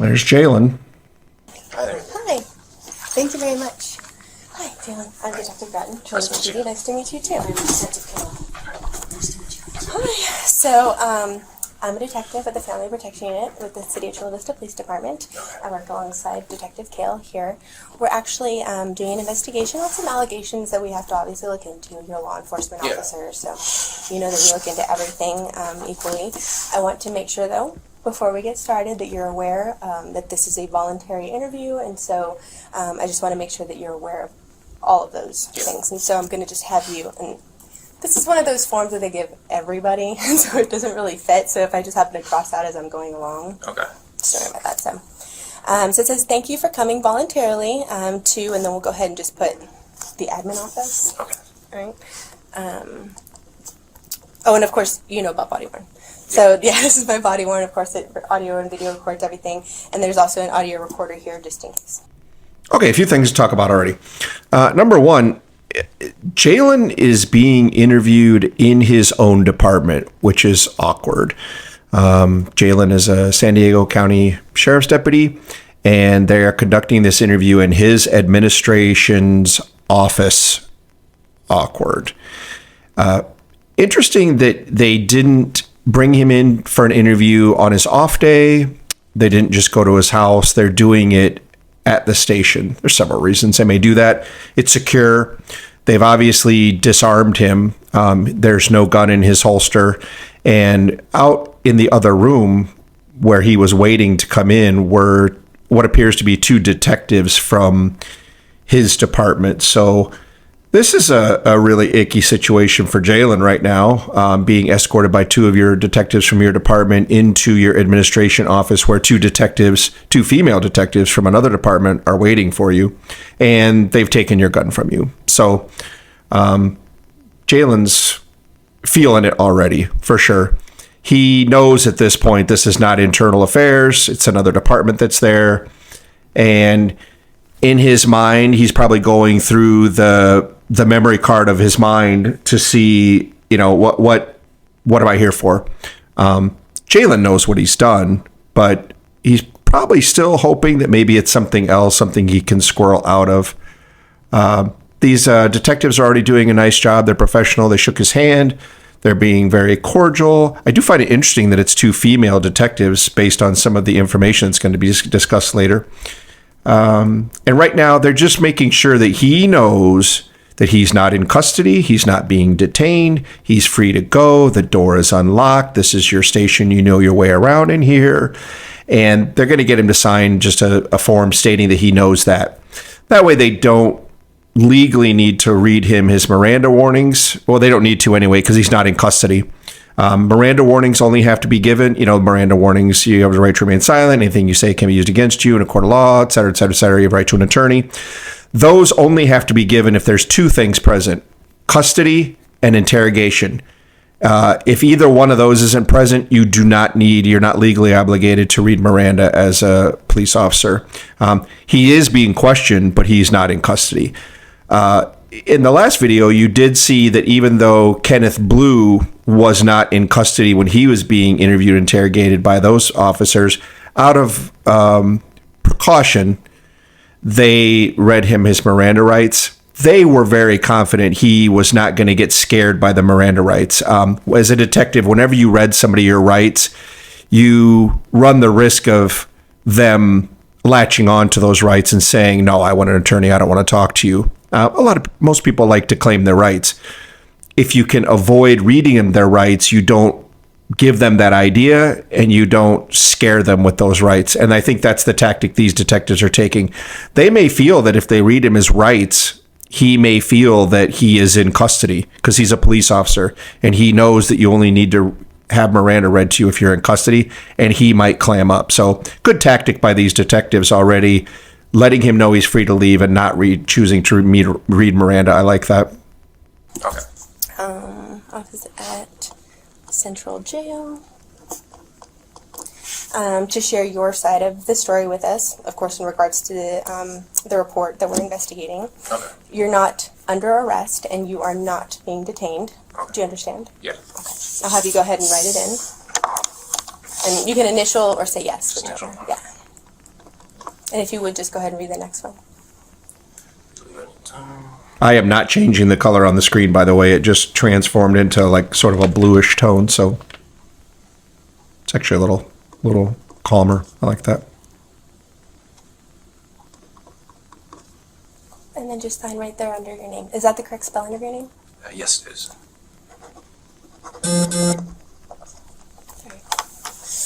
There's Jaylen. Hi. Thank you very much. Hi, Jaylen. I'm Detective Bratton. Nice to meet you too. I'm Detective Carol. Nice to meet you. Hi. So, I'm a detective at the Family Protection Unit with the City of Chula Vista Police Department. I work alongside Detective Kale here. We're actually doing an investigation on some allegations that we have to obviously look into. You're a law enforcement officer, so you know that we look into everything equally. I want to make sure, though, before we get started, that you're aware that this is a voluntary interview, and so I just want to make sure that you're aware of all of those things. And so I'm going to just have you, and this is one of those forms that they give everybody, so it doesn't really fit. So if I just happen to cross out as I'm going along. Okay. Sorry about that. So it says, thank you for coming voluntarily to, and then we'll go ahead and just put the admin office. Okay. All right. Oh, and of course, you know about body worn. So yeah, this is my body worn. Of course, it audio and video records everything. And there's also an audio recorder here just in case. Okay, a few things to talk about already. Number one, Jaylen is being interviewed in his own department, which is awkward. Jaylen is a San Diego County Sheriff's deputy, and they are conducting this interview in his administration's office. Awkward. Interesting that they didn't bring him in for an interview on his off day. They didn't just go to his house. They're doing it at the station. There's several reasons they may do that. It's secure. They've obviously disarmed him. There's no gun in his holster. And out in the other room where he was waiting to come in were what appears to be two detectives from his department. So this is a really icky situation for Jaylen right now, being escorted by two of your detectives from your department into your administration office where two female detectives from another department are waiting for you, and they've taken your gun from you. So Jaylen's feeling it already, for sure. He knows at this point this is not internal affairs. It's another department that's there. And in his mind, he's probably going through the memory card of his mind to see, what am I here for? Jaylen knows what he's done, but he's probably still hoping that maybe it's something else, something he can squirrel out of. These detectives are already doing a nice job. They're professional. They shook his hand. They're being very cordial. I do find it interesting that it's two female detectives based on some of the information that's going to be discussed later. And right now, they're just making sure that he knows that he's not in custody. He's not being detained. He's free to go. The door is unlocked. This is your station. You know your way around in here. And they're going to get him to sign just a form stating that he knows that. That way they don't legally need to read him his Miranda warnings. Well, they don't need to anyway because he's not in custody. Miranda warnings only have to be given. Miranda warnings, you have the right to remain silent. Anything you say can be used against you in a court of law, et cetera, et cetera, et cetera. You have right to an attorney. Those only have to be given if there's two things present: custody and interrogation. If either one of those isn't present, you're not legally obligated to read Miranda as a police officer. He is being questioned, but he's not in custody. In the last video, you did see that even though Kenneth Blue was not in custody when he was being interviewed and interrogated by those officers, out of precaution, they read him his Miranda rights. They were very confident he was not going to get scared by the Miranda rights. As a detective, whenever you read somebody your rights, you run the risk of them latching on to those rights and saying, no, I want an attorney. I don't want to talk to you. Most people like to claim their rights. If you can avoid reading them their rights, you don't give them that idea and you don't scare them with those rights. And I think that's the tactic these detectives are taking. They may feel that if they read him his rights, he may feel that he is in custody because he's a police officer and he knows that you only need to have Miranda read to you if you're in custody, and he might clam up. So good tactic by these detectives already, letting him know he's free to leave and not choosing to read Miranda. I like that. Okay. Office at Central Jail. To share your side of the story with us, of course, in regards to the report that we're investigating. Okay. You're not under arrest and you are not being detained. Okay. Do you understand? Yeah. Okay. I'll have you go ahead and write it in. And you can initial or say yes. Just Whichever. initial. Yeah. And if you would just go ahead and read the next one. I am not changing the color on the screen, by the way. It just transformed into like sort of a bluish tone, so it's actually a little calmer. I like that. And then just sign right there under your name. Is that the correct spelling of your name? Yes, it is.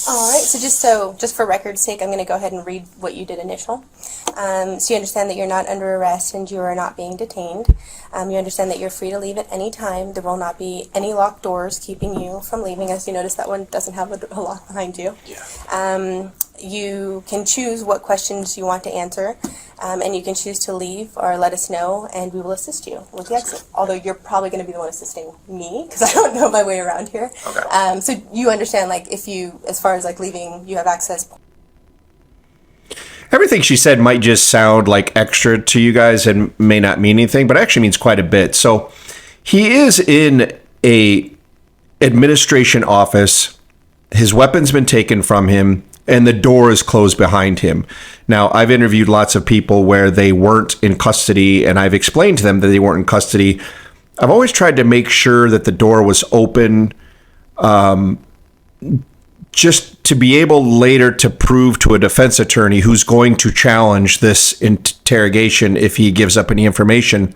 All right, so just for record's sake, I'm going to go ahead and read what you did initial. So you understand that you're not under arrest and you are not being detained. You understand that you're free to leave at any time. There will not be any locked doors keeping you from leaving. As you notice, that one doesn't have a lock behind you. Yeah. You can choose what questions you want to answer, and you can choose to leave or let us know, and we will assist you with the exit. Although you're probably going to be the one assisting me, because I don't know my way around here. Okay. So you understand, like, if you, as far as like leaving, you have access. Everything she said might just sound like extra to you guys and may not mean anything, but it actually means quite a bit. So he is in a administration office. His weapon's been taken from him, and the door is closed behind him. Now, I've interviewed lots of people where they weren't in custody, and I've explained to them that they weren't in custody. I've always tried to make sure that the door was open, just to be able later to prove to a defense attorney who's going to challenge this interrogation if he gives up any information.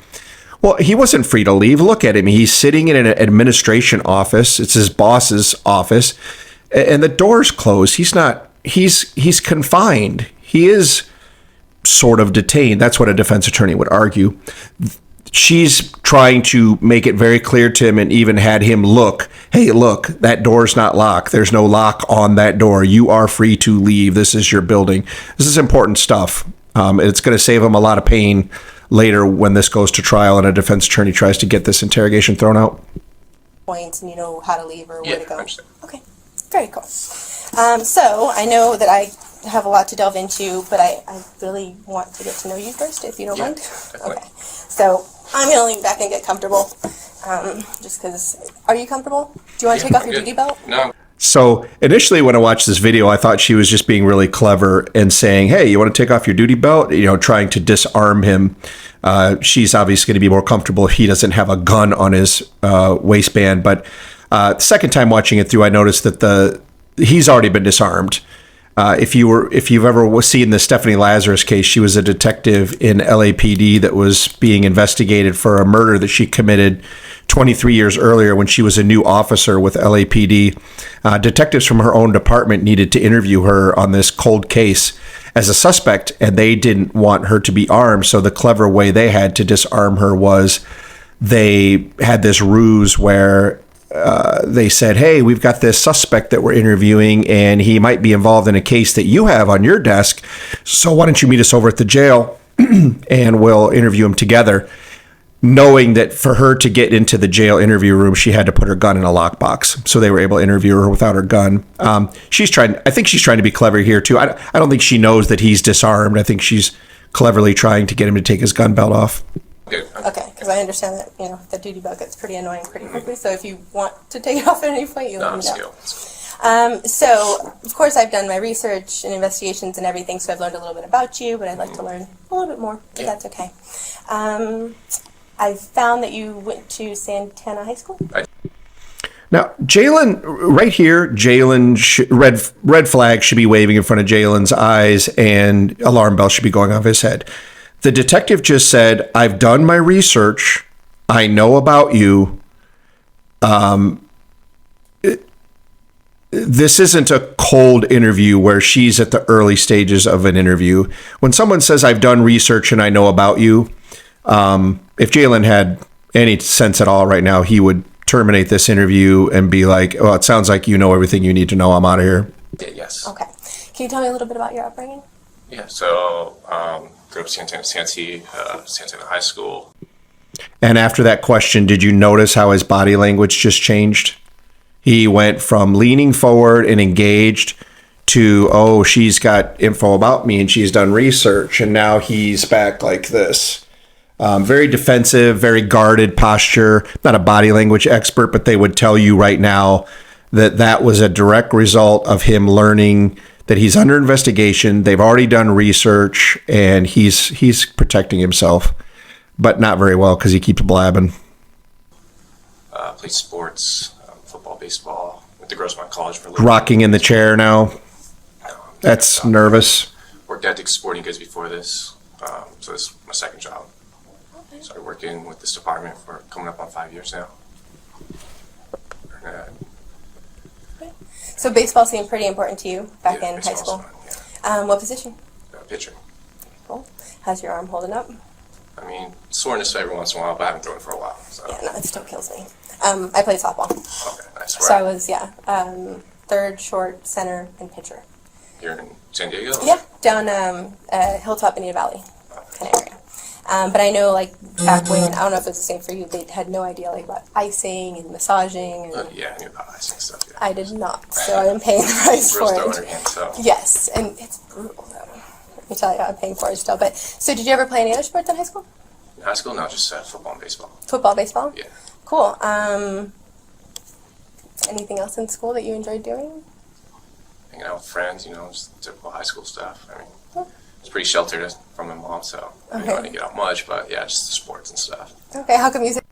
Well, he wasn't free to leave. Look at him. He's sitting in an administration office. It's his boss's office, and the door's closed. He's confined. He is sort of detained. That's what a defense attorney would argue. She's trying to make it very clear to him and even had him look, hey, look, that door's not locked. There's no lock on that door. You are free to leave. This is your building. This is important stuff. It's going to save him a lot of pain later when this goes to trial and a defense attorney tries to get this interrogation thrown out. Points, and you know how to leave or where to go. I understand. Okay, very cool. So I know that I have a lot to delve into, but I really want to get to know you first, if you don't mind. Definitely. Okay. So I'm going to lean back and get comfortable, just because. Are you comfortable? Do you want to take off your duty belt? No. So initially when I watched this video, I thought she was just being really clever and saying, hey, you want to take off your duty belt? You know, trying to disarm him. She's obviously going to be more comfortable if he doesn't have a gun on his waistband. But the second time watching it through, I noticed that he's already been disarmed. If you've ever seen the Stephanie Lazarus case, she was a detective in LAPD that was being investigated for a murder that she committed 23 years earlier when she was a new officer with LAPD. Detectives from her own department needed to interview her on this cold case as a suspect, and they didn't want her to be armed. So the clever way they had to disarm her was they had this ruse where they said, hey, we've got this suspect that we're interviewing, and he might be involved in a case that you have on your desk. So why don't you meet us over at the jail and we'll interview him together, knowing that for her to get into the jail interview room, she had to put her gun in a lockbox. So they were able to interview her without her gun. I think she's trying to be clever here too. I don't think she knows that he's disarmed. I think she's cleverly trying to get him to take his gun belt off. Okay, because I understand that, the duty belt gets pretty annoying pretty quickly, so if you want to take it off at any point, you let me know. So, of course, I've done my research and investigations and everything, so I've learned a little bit about you, but I'd like to learn a little bit more, if that's okay. I've found that you went to Santana High School? Now, Jaylen, right here, red flag should be waving in front of Jaylen's eyes and alarm bell should be going off his head. The detective just said, I've done my research. I know about you. This isn't a cold interview where she's at the early stages of an interview. When someone says, I've done research and I know about you, if Jaylen had any sense at all right now, he would terminate this interview and be like, well, it sounds like you know everything you need to know. I'm out of here. Yes. Okay. Can you tell me a little bit about your upbringing? Yeah, so grew up Santana High School. And after that question, did you notice how his body language just changed? He went from leaning forward and engaged to, oh, she's got info about me and she's done research. And now he's back like this. Very defensive, very guarded posture. Not a body language expert, but they would tell you right now that that was a direct result of him learning that he's under investigation. They've already done research, and he's protecting himself, but not very well because he keeps blabbing. Played sports, football, baseball. Went to Grossmont College for a little Rocking in the chair now. That's nervous. Worked at Dick's Sporting Goods before this, so this is my second job. Started working with this department for coming up on 5 years now. So baseball seemed pretty important to you back in high baseball's school. fun, What position? pitcher. Cool. How's your arm holding up? I mean, soreness every once in a while, but I haven't thrown it for a while. So. Yeah, no, it still kills me. I played softball. Okay, nice. So I was, third, short, center, and pitcher. You're in San Diego? Yeah, down Hilltop, Bonita Valley kind of area. But I know, like, back when, I don't know if it's the same for you, they had no idea, like, about icing and massaging. And Yeah, I knew about icing stuff. Yeah. I did not, so I'm paying the price Girls for throw it. in her hand, so. Yes, and it's brutal, though. Let me tell you, I'm paying for it still. But, so did you ever play any other sports in high school? In high school, no, just football and baseball. Football, baseball? Yeah. Cool. Anything else in school that you enjoyed doing? Hanging out with friends, just typical high school stuff. I mean, it's pretty sheltered from my mom, so I didn't get out much, but yeah, just the sports and stuff. Okay, how come music?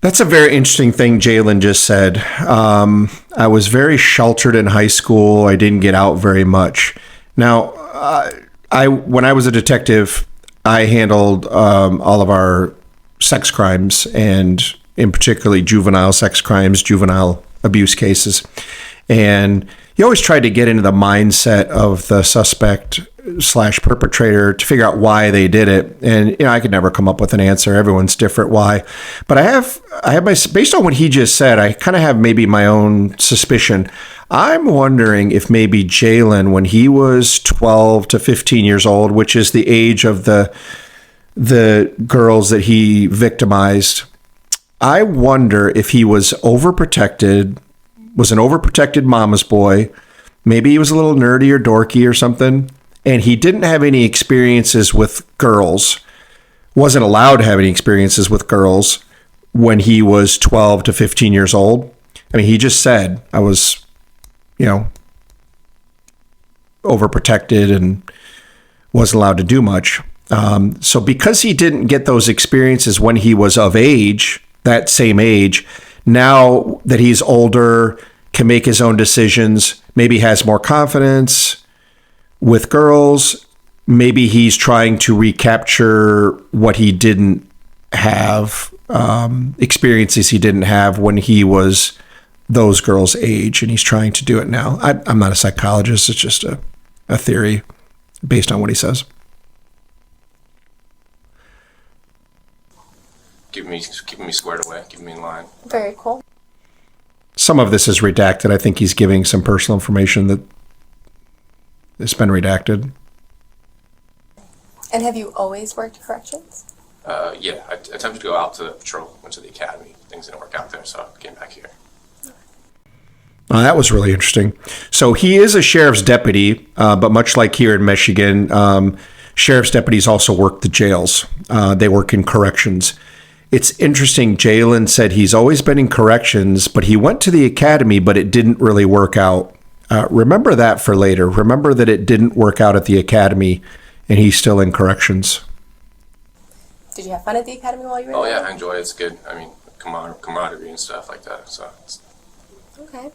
That's a very interesting thing Jaylen just said. I was very sheltered in high school. I didn't get out very much. Now, when I was a detective, I handled all of our sex crimes, and in particularly juvenile sex crimes, juvenile abuse cases. And you always tried to get into the mindset of the suspect / perpetrator to figure out why they did it. And, I could never come up with an answer. Everyone's different why. But I have based on what he just said, I kind of have maybe my own suspicion. I'm wondering if maybe Jaylen, when he was 12 to 15 years old, which is the age of the girls that he victimized, I wonder if he was overprotected, was an overprotected mama's boy. Maybe he was a little nerdy or dorky or something, and he didn't have any experiences with girls, wasn't allowed to have any experiences with girls when he was 12 to 15 years old. I mean, he just said, I was, overprotected and wasn't allowed to do much. So because he didn't get those experiences when he was of age, that same age, now that he's older, can make his own decisions, maybe has more confidence with girls, maybe he's trying to recapture what he didn't have, experiences he didn't have when he was those girls' age, and he's trying to do it now. I'm not a psychologist. It's just a theory based on what he says. Keeping me squared away, keeping me in line. Very cool. Some of this is redacted. I think he's giving some personal information that has been redacted. And have you always worked corrections? Yeah, I attempted to go out to the patrol, went to the academy. Things didn't work out there, so I came back here. That was really interesting. So he is a sheriff's deputy, but much like here in Michigan, sheriff's deputies also work the jails. They work in corrections. It's interesting. Jaylen said he's always been in corrections, but he went to the academy, but it didn't really work out. Remember that for later. Remember that it didn't work out at the academy, and he's still in corrections. Did you have fun at the academy while you were there? Yeah, I enjoy it. It's good. I mean, camaraderie and stuff like that. So. Okay.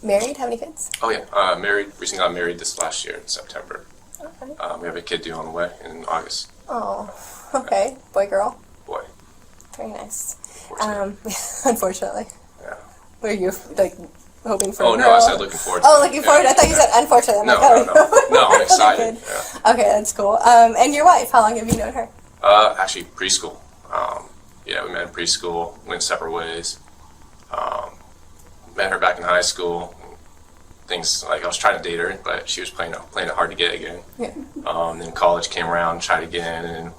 Married? How many kids? Oh yeah, married. Recently got married this last year in September. Okay. We have a kid due on the way in August. Oh, okay. Boy, girl? Boy. Very nice. Unfortunately. Unfortunately. Yeah. Were you, hoping for Oh a no, girl? I said looking forward to Oh, it. looking forward. I thought you said unfortunately. I'm No, like, oh. no. No, I'm excited. Good. Yeah. Okay, that's cool. And your wife, how long have you known her? Actually, preschool. Yeah, we met in preschool, went separate ways. Met her back in high school. Things like I was trying to date her, but she was playing it hard to get again. Yeah. Then college came around, tried again, and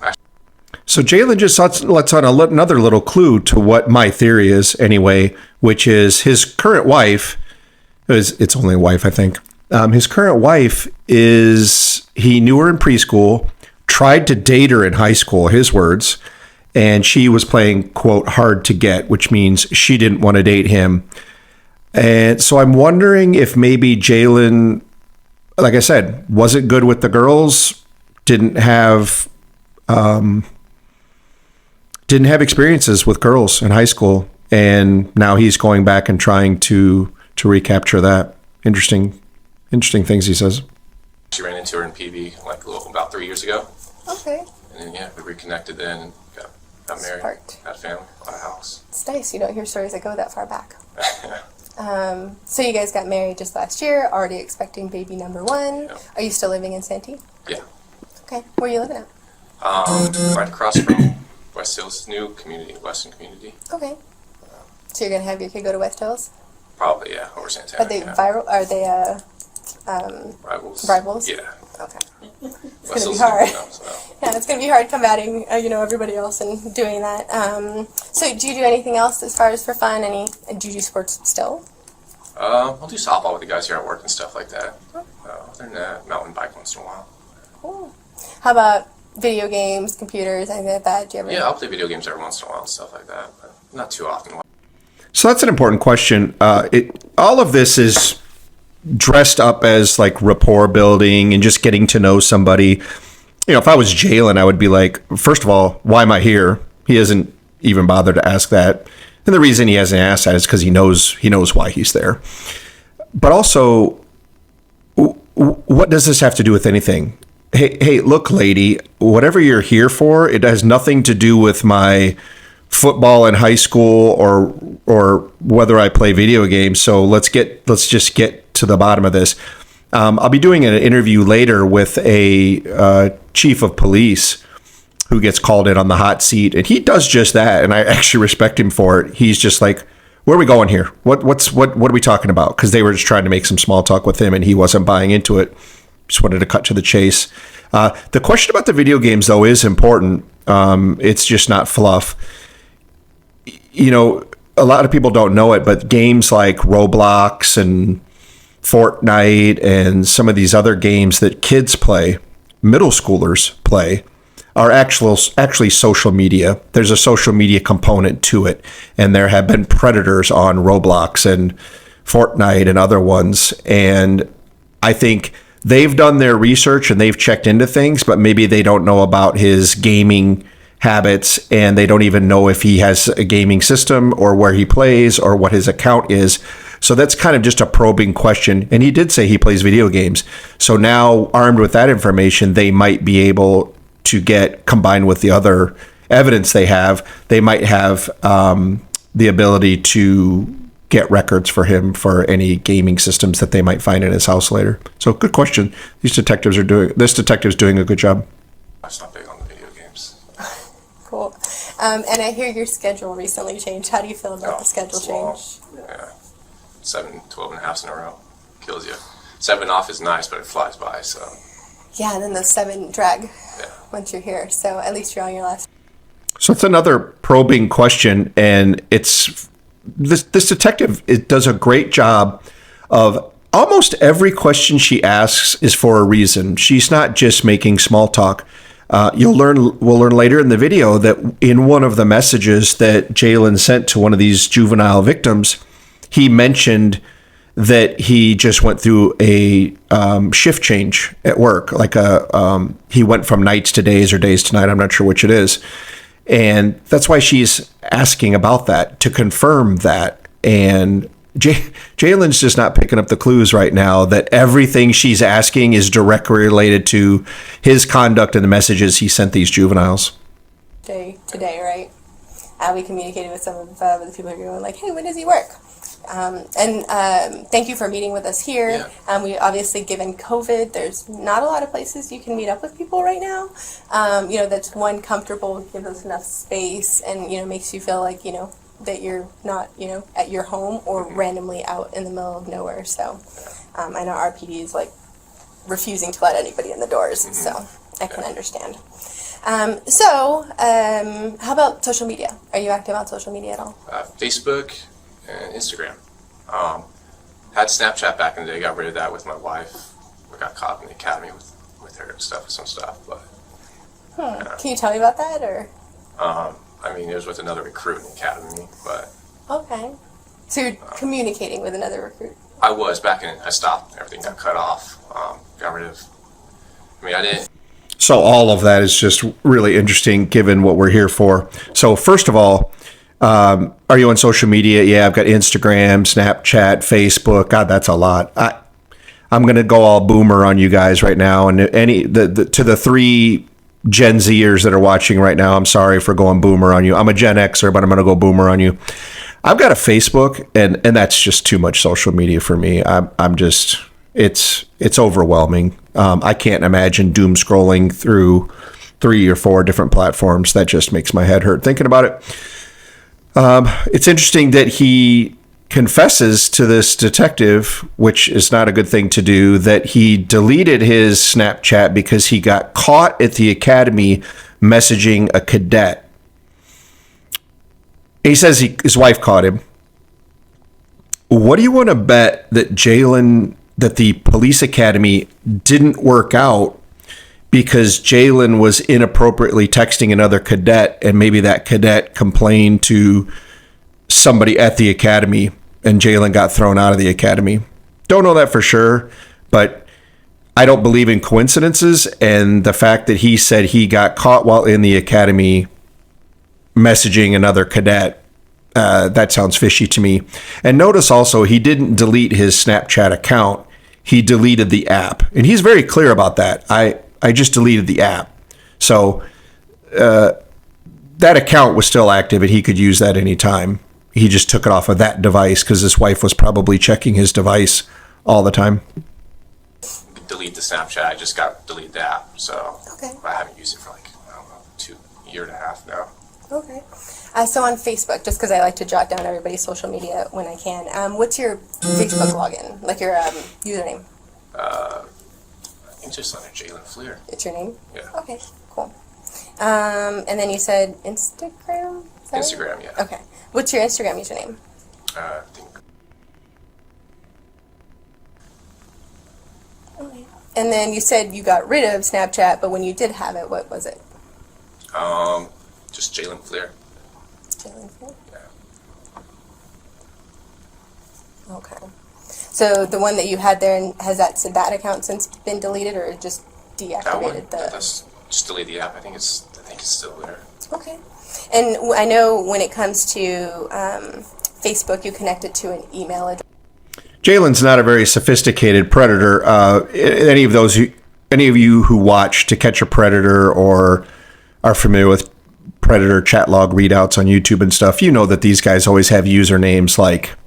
So Jaylen just lets on another little clue to what my theory is anyway, which is his current wife, it's only a wife, I think. His current wife he knew her in preschool, tried to date her in high school, his words, and she was playing, quote, hard to get, which means she didn't want to date him. And so I'm wondering if maybe Jaylen, like I said, wasn't good with the girls, didn't have experiences with girls in high school, and now he's going back and trying to recapture that. Interesting things he says. She ran into her in PB about 3 years ago. Okay. And then, we reconnected then and got married, Sparked. had a family, bought a house. It's nice. You don't hear stories that go that far back. So you guys got married just last year, already expecting baby number 1. Yeah. Are you still living in Santee? Yeah. Okay. Where are you living at? Right across from West Hills, new community, Western community. Okay. So you're going to have your kid go to West Hills? Probably, yeah, over Santana. Are they yeah. viral? Are they Rivals? rivals? Yeah. Okay. It's gonna be hard. Yeah, it's going to be hard combating, everybody else and doing that. So do you do anything else as far as for fun? Do you do sports still? I'll do softball with the guys here at work and stuff like that. Other than that, mountain bike once in a while. Cool. How about video games, computers, anything like that? Do you ever? Yeah, I'll play video games every once in a while and stuff like that, but not too often. So that's an important question. All of this is dressed up as like rapport building and just getting to know somebody. If I was Jaylen, I would be like, first of all, why am I here? He hasn't even bothered to ask that. And the reason he hasn't asked that is because he knows why he's there. But also, what does this have to do with anything? Hey, look, lady, whatever you're here for, it has nothing to do with my football in high school or whether I play video games. So let's just get to the bottom of this. I'll be doing an interview later with a chief of police who gets called in on the hot seat, and he does just that, and I actually respect him for it. He's just like, where are we going here? What are we talking about? Because they were just trying to make some small talk with him, and he wasn't buying into it. Just wanted to cut to the chase. The question about the video games, though, is important. It's just not fluff. A lot of people don't know it, but games like Roblox and Fortnite and some of these other games that kids play, middle schoolers play, are actually social media. There's a social media component to it, and there have been predators on Roblox and Fortnite and other ones. And I think they've done their research and they've checked into things, but maybe they don't know about his gaming habits, and they don't even know if he has a gaming system or where he plays or what his account is. So that's kind of just a probing question. And he did say he plays video games. So now, armed with that information, they might be able to get, combined with the other evidence they might have the ability to get records for him for any gaming systems that they might find in his house later. So good question. This detective's doing a good job. I'm not big on the video games. Cool. And I hear your schedule recently changed. How do you feel about the schedule it's long. change? Yeah. 7, 12 and a half in a row. Kills you. 7 off is nice, but it flies by, so. Yeah, and then those 7 drag Yeah. once you're here. So at least you're on your last. So it's another probing question, and it's this detective does a great job of almost every question she asks is for a reason. She's not just making small talk. We'll learn later in the video that in one of the messages that Jaylen sent to one of these juvenile victims, he mentioned that he just went through a shift change at work, like he went from nights to days or days to night. I'm not sure which it is. And that's why she's asking about that, to confirm that. And Jaylen's just not picking up the clues right now that everything she's asking is directly related to his conduct and the messages he sent these juveniles. Today, right? We communicated with some of the people who are going like, hey, when does he work? Thank you for meeting with us here. Yeah. We obviously, given COVID, there's not a lot of places you can meet up with people right now. That's one, comfortable, gives us enough space, and makes you feel like that you're not at your home or randomly out in the middle of nowhere. So I know RPD is like refusing to let anybody in the doors, so I can understand. How about social media? Are you active on social media at all? Facebook and Instagram. Had Snapchat back in the day, got rid of that with my wife. We got caught in the academy with her and stuff, with some stuff, but. Can you tell me about that, or? It was with another recruit in the academy, but. Okay. So you're communicating with another recruit? I was back in. I stopped. Everything got cut off. Got rid of. I mean, I didn't. So all of that is just really interesting given what we're here for. So first of all, are you on social media? Yeah, I've got Instagram, Snapchat, Facebook. God, that's a lot. I'm going to go all boomer on you guys right now. And to the 3 Gen Zers that are watching right now, I'm sorry for going boomer on you. I'm a Gen Xer, but I'm going to go boomer on you. I've got a Facebook, and that's just too much social media for me. I'm just, it's overwhelming. I can't imagine doom scrolling through 3 or 4 different platforms. That just makes my head hurt thinking about it. It's interesting that he confesses to this detective, which is not a good thing to do, that he deleted his Snapchat because he got caught at the academy messaging a cadet. He says his wife caught him. What do you want to bet that that the police academy didn't work out because Jaylen was inappropriately texting another cadet, and maybe that cadet complained to somebody at the academy and Jaylen got thrown out of the academy? Don't know that for sure, but I don't believe in coincidences, and the fact that he said he got caught while in the academy messaging another cadet, that sounds fishy to me. And notice also, he didn't delete his Snapchat account. He deleted the app, and he's very clear about that. I just deleted the app. So that account was still active, and he could use that anytime. He just took it off of that device because his wife was probably checking his device all the time. Delete the Snapchat. I just got delete the app. So Okay. I haven't used it for like, I don't know, 2 year and a half now. Okay. So on Facebook, just because I like to jot down everybody's social media when I can, what's your Facebook login? Like your username? I think just under Jaylen Fleer. It's your name? Yeah. Okay, cool. And then you said Instagram? Is that right? Instagram, yeah. Okay. What's your Instagram username? I think. Okay. And then you said you got rid of Snapchat, but when you did have it, what was it? Just Jaylen Fleer. Jaylen Fleer? Yeah. Okay. So the one that you had there, has that account since been deleted, or just That one. deactivated That's just delete the app. I think it's still there. Okay. And I know when it comes to Facebook, you connect it to an email address. Jaylen's not a very sophisticated predator. Any of you who watch To Catch a Predator or are familiar with Predator chat log readouts on YouTube and stuff, you know that these guys always have usernames like,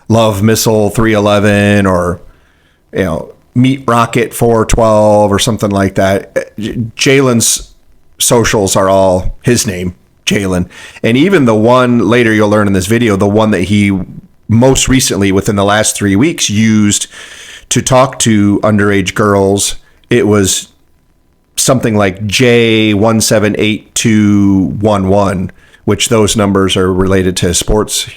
Love Missile 311 or, Meat Rocket 412 or something like that. Jaylen's socials are all his name, Jaylen. And even the one, later you'll learn in this video, the one that he most recently, within the last 3 weeks, used to talk to underage girls, it was something like J178211, which those numbers are related to sports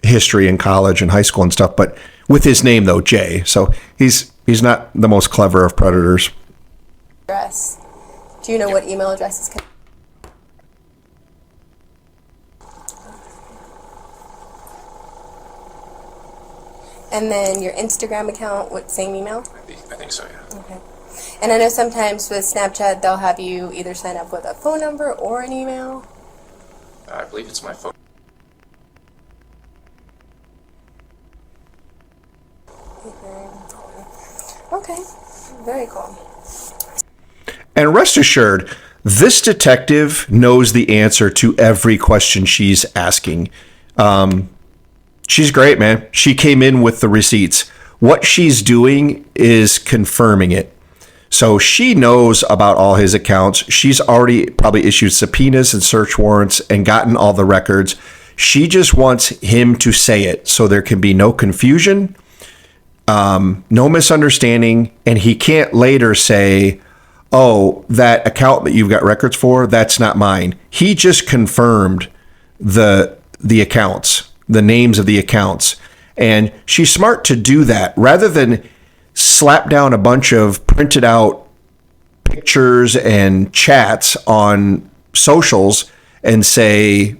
history in college and high school and stuff, but with his name though, Jay. So he's not the most clever of predators. Address. Do you know what email address is connected? And then your Instagram account, what, same email? I think so, yeah. Okay. And I know sometimes with Snapchat, they'll have you either sign up with a phone number or an email. I believe it's my phone. Okay. Very cool. And rest assured, this detective knows the answer to every question she's asking. She's great, man. She came in with the receipts. What she's doing is confirming it. So she knows about all his accounts. She's already probably issued subpoenas and search warrants and gotten all the records. She just wants him to say it so there can be no confusion, no misunderstanding, and he can't later say, oh, that account that you've got records for, that's not mine. He just confirmed the accounts, the names of the accounts. And she's smart to do that rather than slap down a bunch of printed out pictures and chats on socials and say,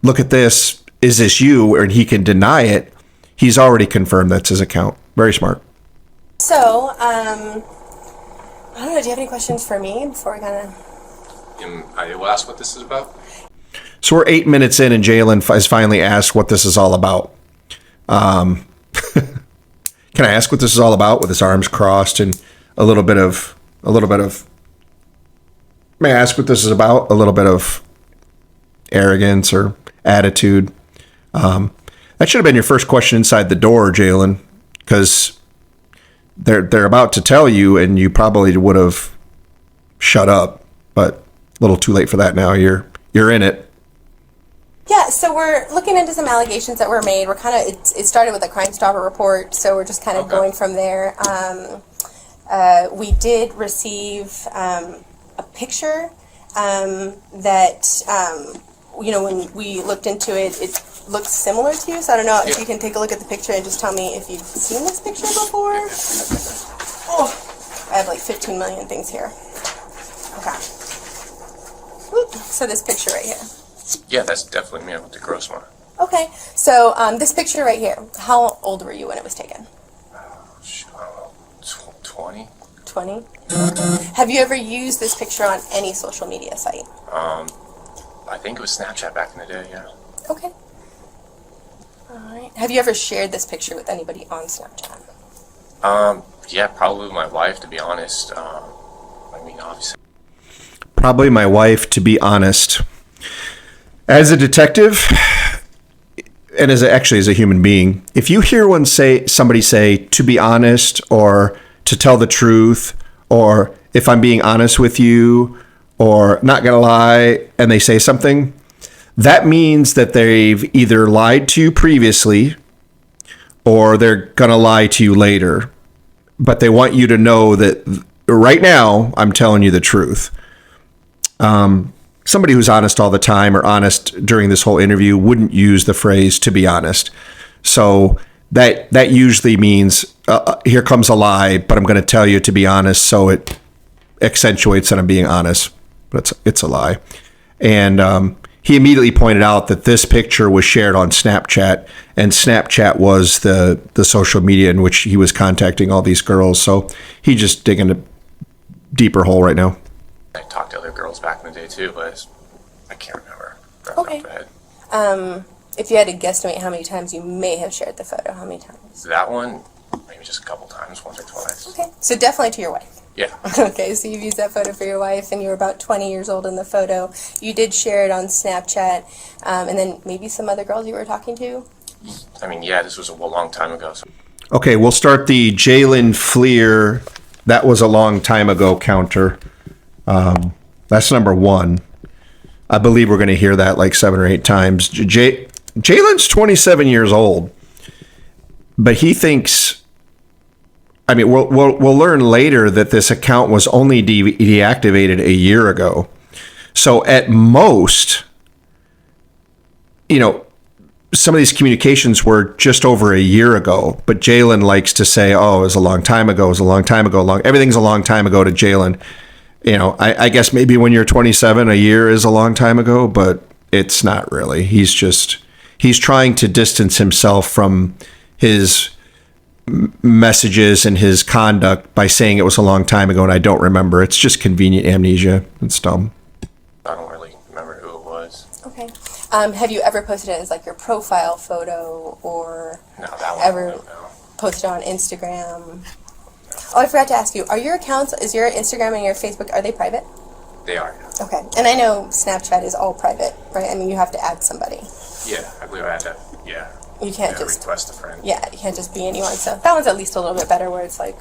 look at this. Is this you? And he can deny it. He's already confirmed that's his account. Very smart. So, I don't know. Do you have any questions for me before we kind of... I will ask what this is about. So we're 8 minutes in, and Jaylen has finally asked what this is all about. Can I ask what this is all about? With his arms crossed and a little bit of. May I ask what this is about? A little bit of arrogance or attitude. That should have been your first question inside the door, Jaylen, because they're about to tell you, and you probably would have shut up, but a little too late for that now. You're in it. Yeah, so we're looking into some allegations that were made. We're kind of, it started with a Crime Stopper report, so we're just kind of going from there. We did receive a picture that, when we looked into it, it looks similar to you. So I don't know if you can take a look at the picture and just tell me if you've seen this picture before. Oh, I have like 15 million things here. Okay. So this picture right here. Yeah, that's definitely me with the gross one. Okay, so this picture right here, how old were you when it was taken? I don't know, 20? 20? Have you ever used this picture on any social media site? I think it was Snapchat back in the day, yeah. Okay. Alright. Have you ever shared this picture with anybody on Snapchat? Yeah, probably with my wife, to be honest. Obviously. Probably my wife, to be honest. As a detective, and as a human being, if you hear somebody say, to be honest, or to tell the truth, or if I'm being honest with you, or not gonna lie, and they say something, that means that they've either lied to you previously, or they're gonna lie to you later. But they want you to know that right now, I'm telling you the truth. Somebody who's honest all the time or honest during this whole interview wouldn't use the phrase to be honest. So that usually means here comes a lie, but I'm going to tell you to be honest. So it accentuates that I'm being honest, but it's a lie. And he immediately pointed out that this picture was shared on Snapchat, and Snapchat was the social media in which he was contacting all these girls. So he just digging a deeper hole right now. I talked to other girls back in the day too, but I can't remember. Okay. If you had to guesstimate how many times you may have shared the photo, how many times? That one, maybe just a couple times, once or twice. Okay, so definitely to your wife. Yeah. Okay, so you've used that photo for your wife, and you were about 20 years old in the photo. You did share it on Snapchat, and then maybe some other girls you were talking to? Yeah, this was a long time ago. So. Okay, we'll start the Jaylen Fleer, that was a long time ago counter. That's number one. I believe we're going to hear that like 7 or 8 times. Jaylen's 27 years old, but he thinks. We'll learn later that this account was only deactivated a year ago. So at most, some of these communications were just over a year ago. But Jaylen likes to say, "Oh, it was a long time ago. It was a long time ago. Everything's a long time ago" to Jaylen. I guess maybe when you're 27, a year is a long time ago, but it's not really. He's trying to distance himself from his messages and his conduct by saying it was a long time ago and I don't remember. It's just convenient amnesia. It's dumb. I don't really remember who it was. Okay. Have you ever posted it as like your profile photo or No, that one. ever posted on Instagram? Oh, I forgot to ask you. Are your accounts, is your Instagram and your Facebook, are they private? They are, yeah. Okay. And I know Snapchat is all private, right? You have to add somebody. Yeah, I believe I had to, yeah. You can't just request a friend. Yeah, you can't just be anyone. So that one's at least a little bit better, where it's like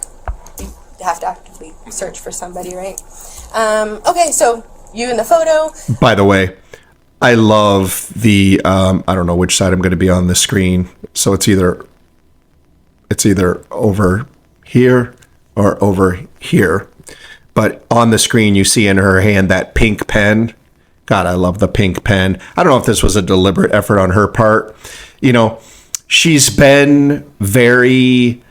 you have to actively search for somebody, right? Okay, so you in the photo. By the way, I love the I don't know which side I'm going to be on the screen, so it's either over here or over here. But on the screen, you see in her hand that pink pen. God, I love the pink pen. I don't know if this was a deliberate effort on her part. She's been very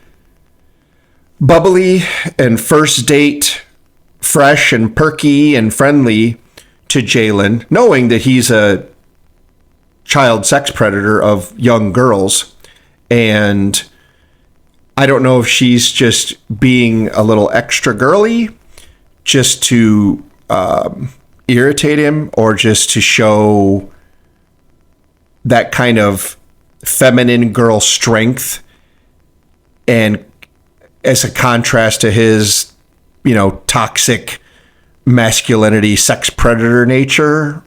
bubbly and first date fresh and perky and friendly to Jaylen, knowing that he's a child sex predator of young girls. And I don't know if she's just being a little extra girly just to irritate him, or just to show that kind of feminine girl strength, and as a contrast to his, toxic masculinity, sex predator nature.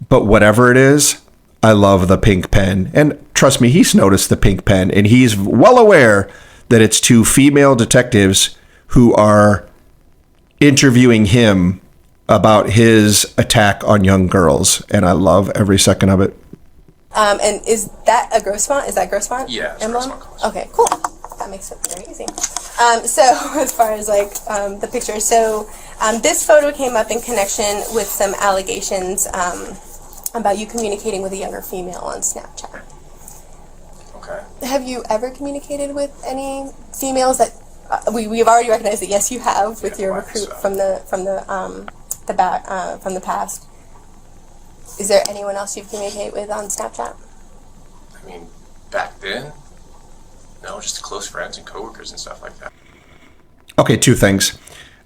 But whatever it is, I love the pink pen. And trust me, he's noticed the pink pen, and he's well aware that it's two female detectives who are interviewing him about his attack on young girls. And I love every second of it. And is that a gross font? Is that gross font? Yeah, it's emblem? gross font. Okay, cool. That makes it very easy. So as far as the picture, so this photo came up in connection with some allegations about you communicating with a younger female on Snapchat. Okay. Have you ever communicated with any females that we've already recognized that yes you have with your recruit from the past? Is there anyone else you've communicated with on Snapchat? I mean, back then, no, just close friends and coworkers and stuff like that. Okay, two things.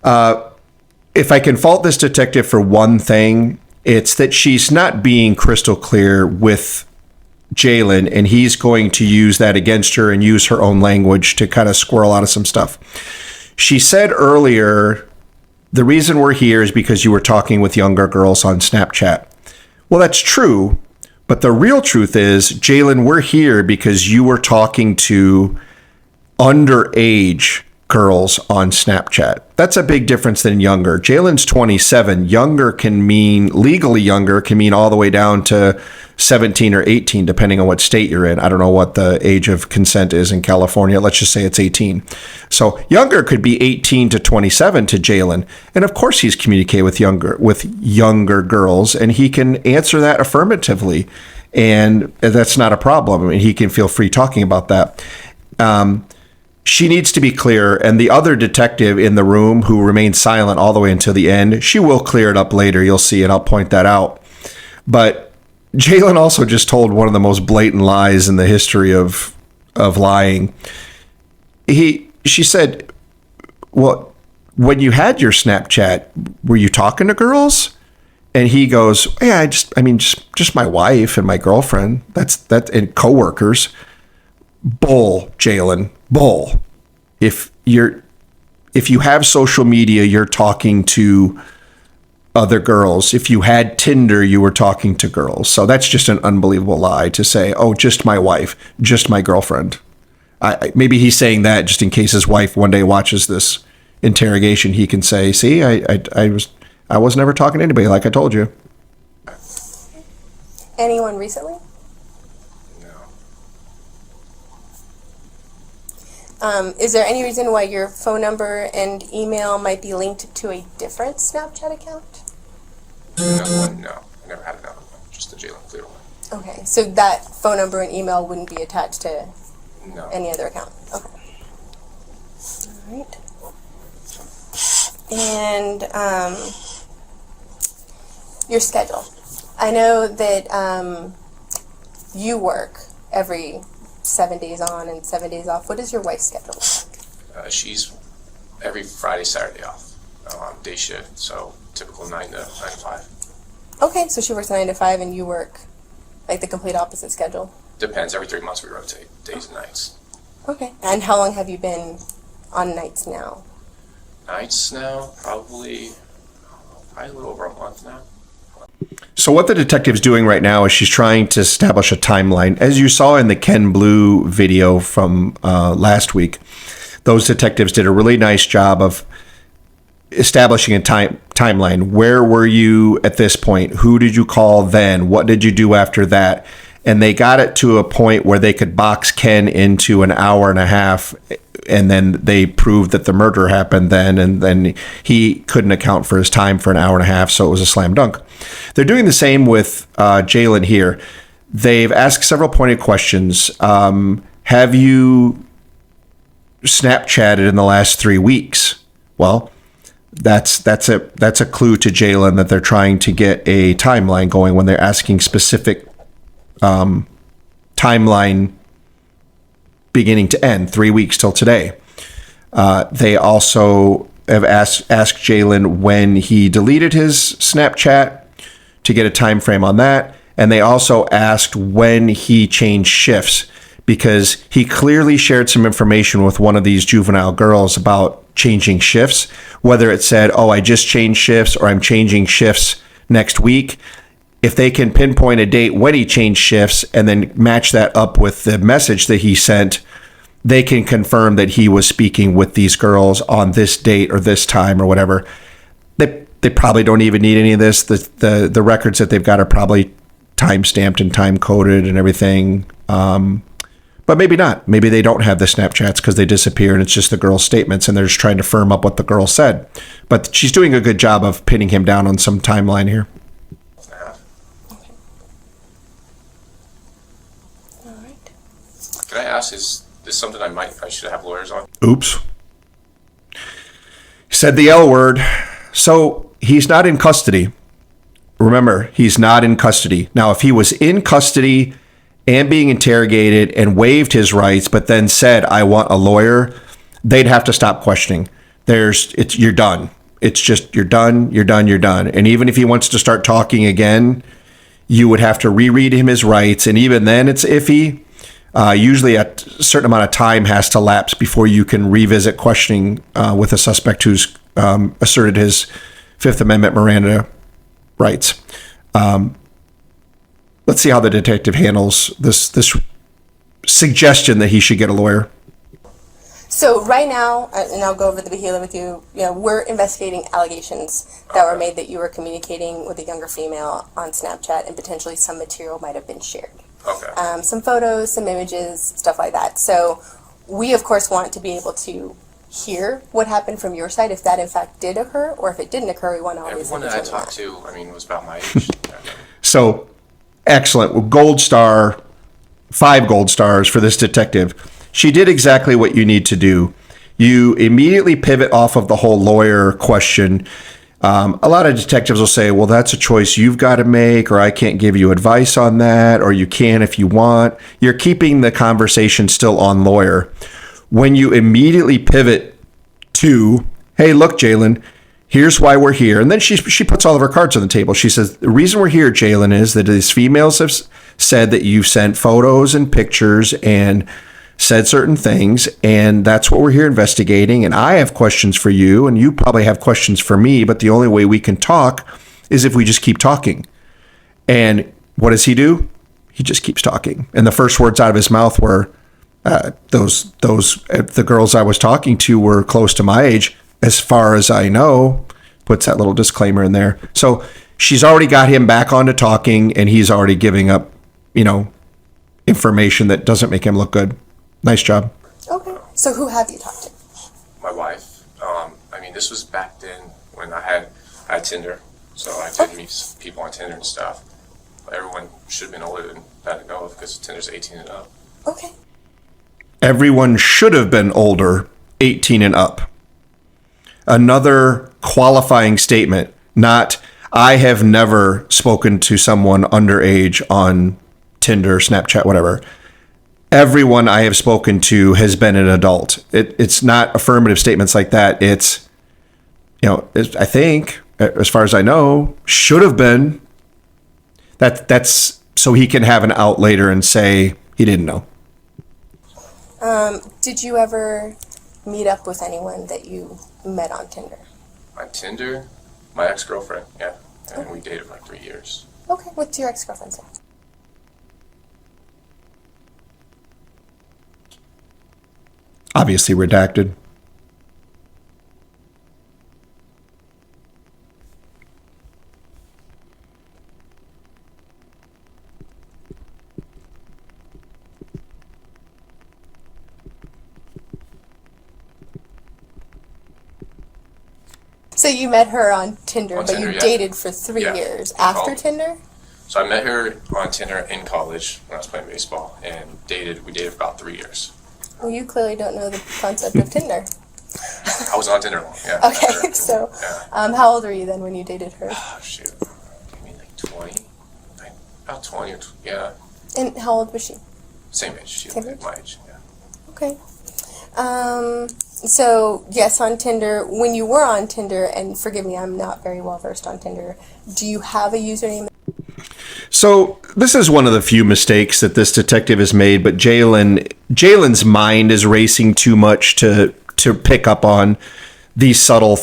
If I can fault this detective for one thing, it's that she's not being crystal clear with Jaylen, and he's going to use that against her and use her own language to kind of squirrel out of some stuff. She said earlier, the reason we're here is because you were talking with younger girls on Snapchat. Well, that's true, but the real truth is, Jaylen, we're here because you were talking to underage girls on Snapchat. That's a big difference than younger. Jaylen's 27. Younger can mean, legally younger can mean all the way down to 17 or 18, depending on what state you're in. I don't know what the age of consent is in California. Let's just say it's 18. So younger could be 18 to 27 to Jaylen. And of course he's communicating with younger girls, and he can answer that affirmatively. And that's not a problem. I mean, he can feel free talking about that. She needs to be clear, and the other detective in the room who remained silent all the way until the end, she will clear it up later. You'll see, and I'll point that out. But Jaylen also just told one of the most blatant lies in the history of lying. She said, "Well, when you had your Snapchat, were you talking to girls?" And he goes, "Yeah, just my wife and my girlfriend. That's and coworkers." Bull, Jaylen, bull. If you have social media, you're talking to other girls. If you had Tinder, you were talking to girls. So that's just an unbelievable lie to say, "Oh, just my wife, just my girlfriend." Maybe he's saying that just in case his wife one day watches this interrogation. He can say, "See, I was never talking to anybody, like I told you." Anyone recently? Is there any reason why your phone number and email might be linked to a different Snapchat account? No, I never had another one, just the Jaylen Clear one. Okay, so that phone number and email wouldn't be attached to any other account? Okay. All right. And your schedule. I know that you work every 7 days on and 7 days off. What is your wife's schedule like? She's every Friday, Saturday off, day shift, so typical 9 to 5. Okay, so she works 9 to 5 and you work like the complete opposite schedule? Depends. Every 3 months we rotate days and nights. Okay. And how long have you been on nights now? Nights now, probably a little over a month now. So what the detective's doing right now is she's trying to establish a timeline. As you saw in the Ken Blue video from last week, those detectives did a really nice job of establishing a timeline. Where were you at this point? Who did you call then? What did you do after that? And they got it to a point where they could box Ken into an hour and a half, and then they proved that the murder happened then, and then he couldn't account for his time for an hour and a half, so it was a slam dunk. They're doing the same with Jaylen here. They've asked several pointed questions. Have you Snapchatted in the last 3 weeks? Well, that's a clue to Jaylen that they're trying to get a timeline going when they're asking specific timeline beginning to end, 3 weeks till today. They also have asked Jaylen when he deleted his Snapchat to get a time frame on that. And they also asked when he changed shifts, because he clearly shared some information with one of these juvenile girls about changing shifts, whether it said, oh, I just changed shifts, or I'm changing shifts next week. If they can pinpoint a date when he changed shifts and then match that up with the message that he sent, they can confirm that he was speaking with these girls on this date or this time or whatever. They probably don't even need any of this. The records that they've got are probably time stamped and time coded and everything. But maybe not. Maybe they don't have the Snapchats because they disappear and it's just the girl's statements and they're just trying to firm up what the girl said. But she's doing a good job of pinning him down on some timeline here. All right. Can I ask, is this something I should have lawyers on? Oops. He said the L word. So he's not in custody. Remember, he's not in custody. Now, if he was in custody and being interrogated and waived his rights, but then said, I want a lawyer, they'd have to stop questioning. You're done. It's just, you're done. And even if he wants to start talking again, you would have to reread him his rights. And even then it's iffy. Usually a certain amount of time has to lapse before you can revisit questioning with a suspect who's asserted his Fifth Amendment Miranda rights. Let's see how the detective handles this suggestion that he should get a lawyer. So right now, and I'll go over the behavior with you, we're investigating allegations that were made that you were communicating with a younger female on Snapchat and potentially some material might have been shared. Okay. Some photos, some images, stuff like that. So we, of course, want to be able to hear what happened from your side, if that in fact did occur, or if it didn't occur, we want to always Everyone that I talked to, was about my age. So, excellent. Gold star, 5 gold stars for this detective. She did exactly what you need to do. You immediately pivot off of the whole lawyer question. A lot of detectives will say, well, that's a choice you've got to make, or I can't give you advice on that, or you can if you want. You're keeping the conversation still on lawyer. When you immediately pivot to, hey, look, Jaylen, here's why we're here. And then she puts all of her cards on the table. She says, the reason we're here, Jaylen, is that these females have said that you've sent photos and pictures and said certain things, and that's what we're here investigating. And I have questions for you, and you probably have questions for me, but the only way we can talk is if we just keep talking. And what does he do? He just keeps talking. And the first words out of his mouth were, the girls I was talking to were close to my age, as far as I know, puts that little disclaimer in there. So she's already got him back onto talking, and he's already giving up, information that doesn't make him look good. Nice job. Okay. So who have you talked to? My wife. This was back then when I had Tinder, so I did meet people on Tinder and stuff. Everyone should have been older than that to know because Tinder's 18 and up. Okay. Everyone should have been older, 18 and up. Another qualifying statement, not I have never spoken to someone underage on Tinder, Snapchat, whatever. Everyone I have spoken to has been an adult. It's not affirmative statements like that. It's, I think, as far as I know, should have been. That's so he can have an out later and say he didn't know. Did you ever meet up with anyone that you met on Tinder? On Tinder? My ex-girlfriend, yeah. And we dated for like 3 years. Okay. What's your ex-girlfriend's name? Obviously redacted. So you met her on Tinder, On but Tinder, you yeah. dated for 3 years after Oh. Tinder? So I met her on Tinder in college when I was playing baseball, and we dated for about 3 years. Well, you clearly don't know the concept of Tinder. I was on Tinder long, yeah. Okay, Sure. so Yeah. how old were you then when you dated her? Oh, shoot. I mean, like 20? About 20 or, yeah. And how old was she? Same age. She Same was age? my age. Yeah. Okay. So yes, on Tinder, when you were on Tinder, and forgive me, I'm not very well versed on Tinder, do you have a username? So this is one of the few mistakes that this detective has made, but Jaylen's mind is racing too much to pick up on these subtle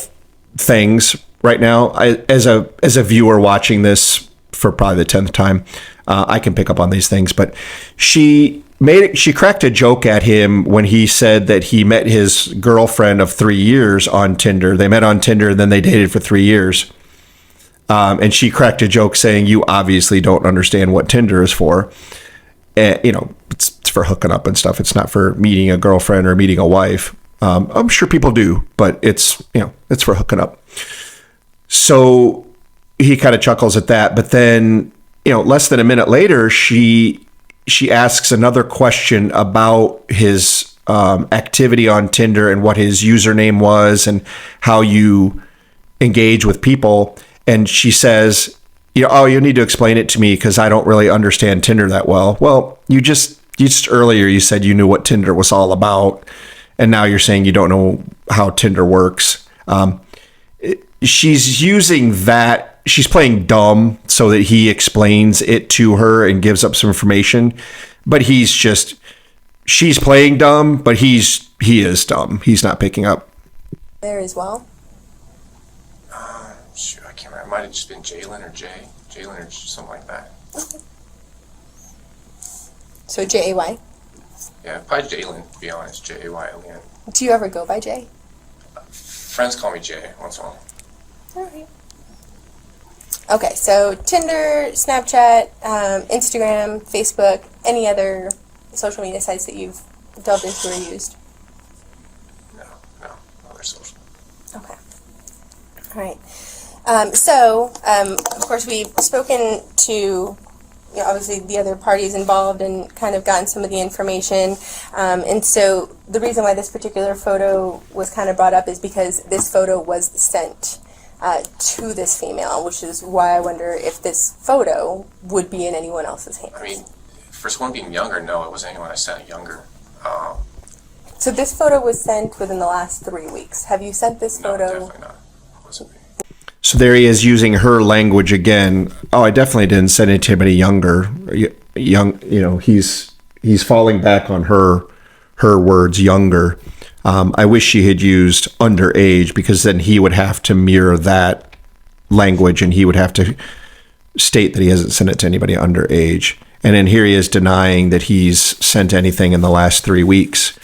things right now. As a viewer watching this for probably the 10th time, I can pick up on these things, but she cracked a joke at him when he said that he met his girlfriend of 3 years on Tinder. They met on Tinder and then they dated for 3 years. And she cracked a joke saying, "You obviously don't understand what Tinder is for. And, it's for hooking up and stuff. It's not for meeting a girlfriend or meeting a wife." I'm sure people do, but it's for hooking up. So he kind of chuckles at that. But then, less than a minute later, she asks another question about his activity on Tinder and what his username was and how you engage with people. And she says, "Oh, you need to explain it to me because I don't really understand Tinder that well." Well, you just earlier you said you knew what Tinder was all about, and now you're saying you don't know how Tinder works. She's using that. She's playing dumb so that he explains it to her and gives up some information. But she's playing dumb, but he is dumb. He's not picking up. There as well. Shoot, I can't remember. It might have just been Jaylen or Jay. Jaylen or something like that. Okay. So Jay. Yeah, probably Jaylen, to be honest. Jaylen. Do you ever go by Jay? Friends call me Jay once in a while. All right. Okay, so Tinder, Snapchat, Instagram, Facebook, any other social media sites that you've delved into or used? No, other social. Okay. All right. Of course, we've spoken to, obviously the other parties involved and kind of gotten some of the information. And so the reason why this particular photo was kind of brought up is because this photo was sent to this female, which is why I wonder if this photo would be in anyone else's hands. I mean, for someone being younger, no, it wasn't anyone I sent younger. So this photo was sent within the last 3 weeks. Have you sent this No, photo? definitely not. It wasn't me. So there he is using her language again. Oh, I definitely didn't send it to anybody younger. He's falling back on her words, younger. I wish she had used underage because then he would have to mirror that language and he would have to state that he hasn't sent it to anybody underage. And then here he is denying that he's sent anything in the last 3 weeks.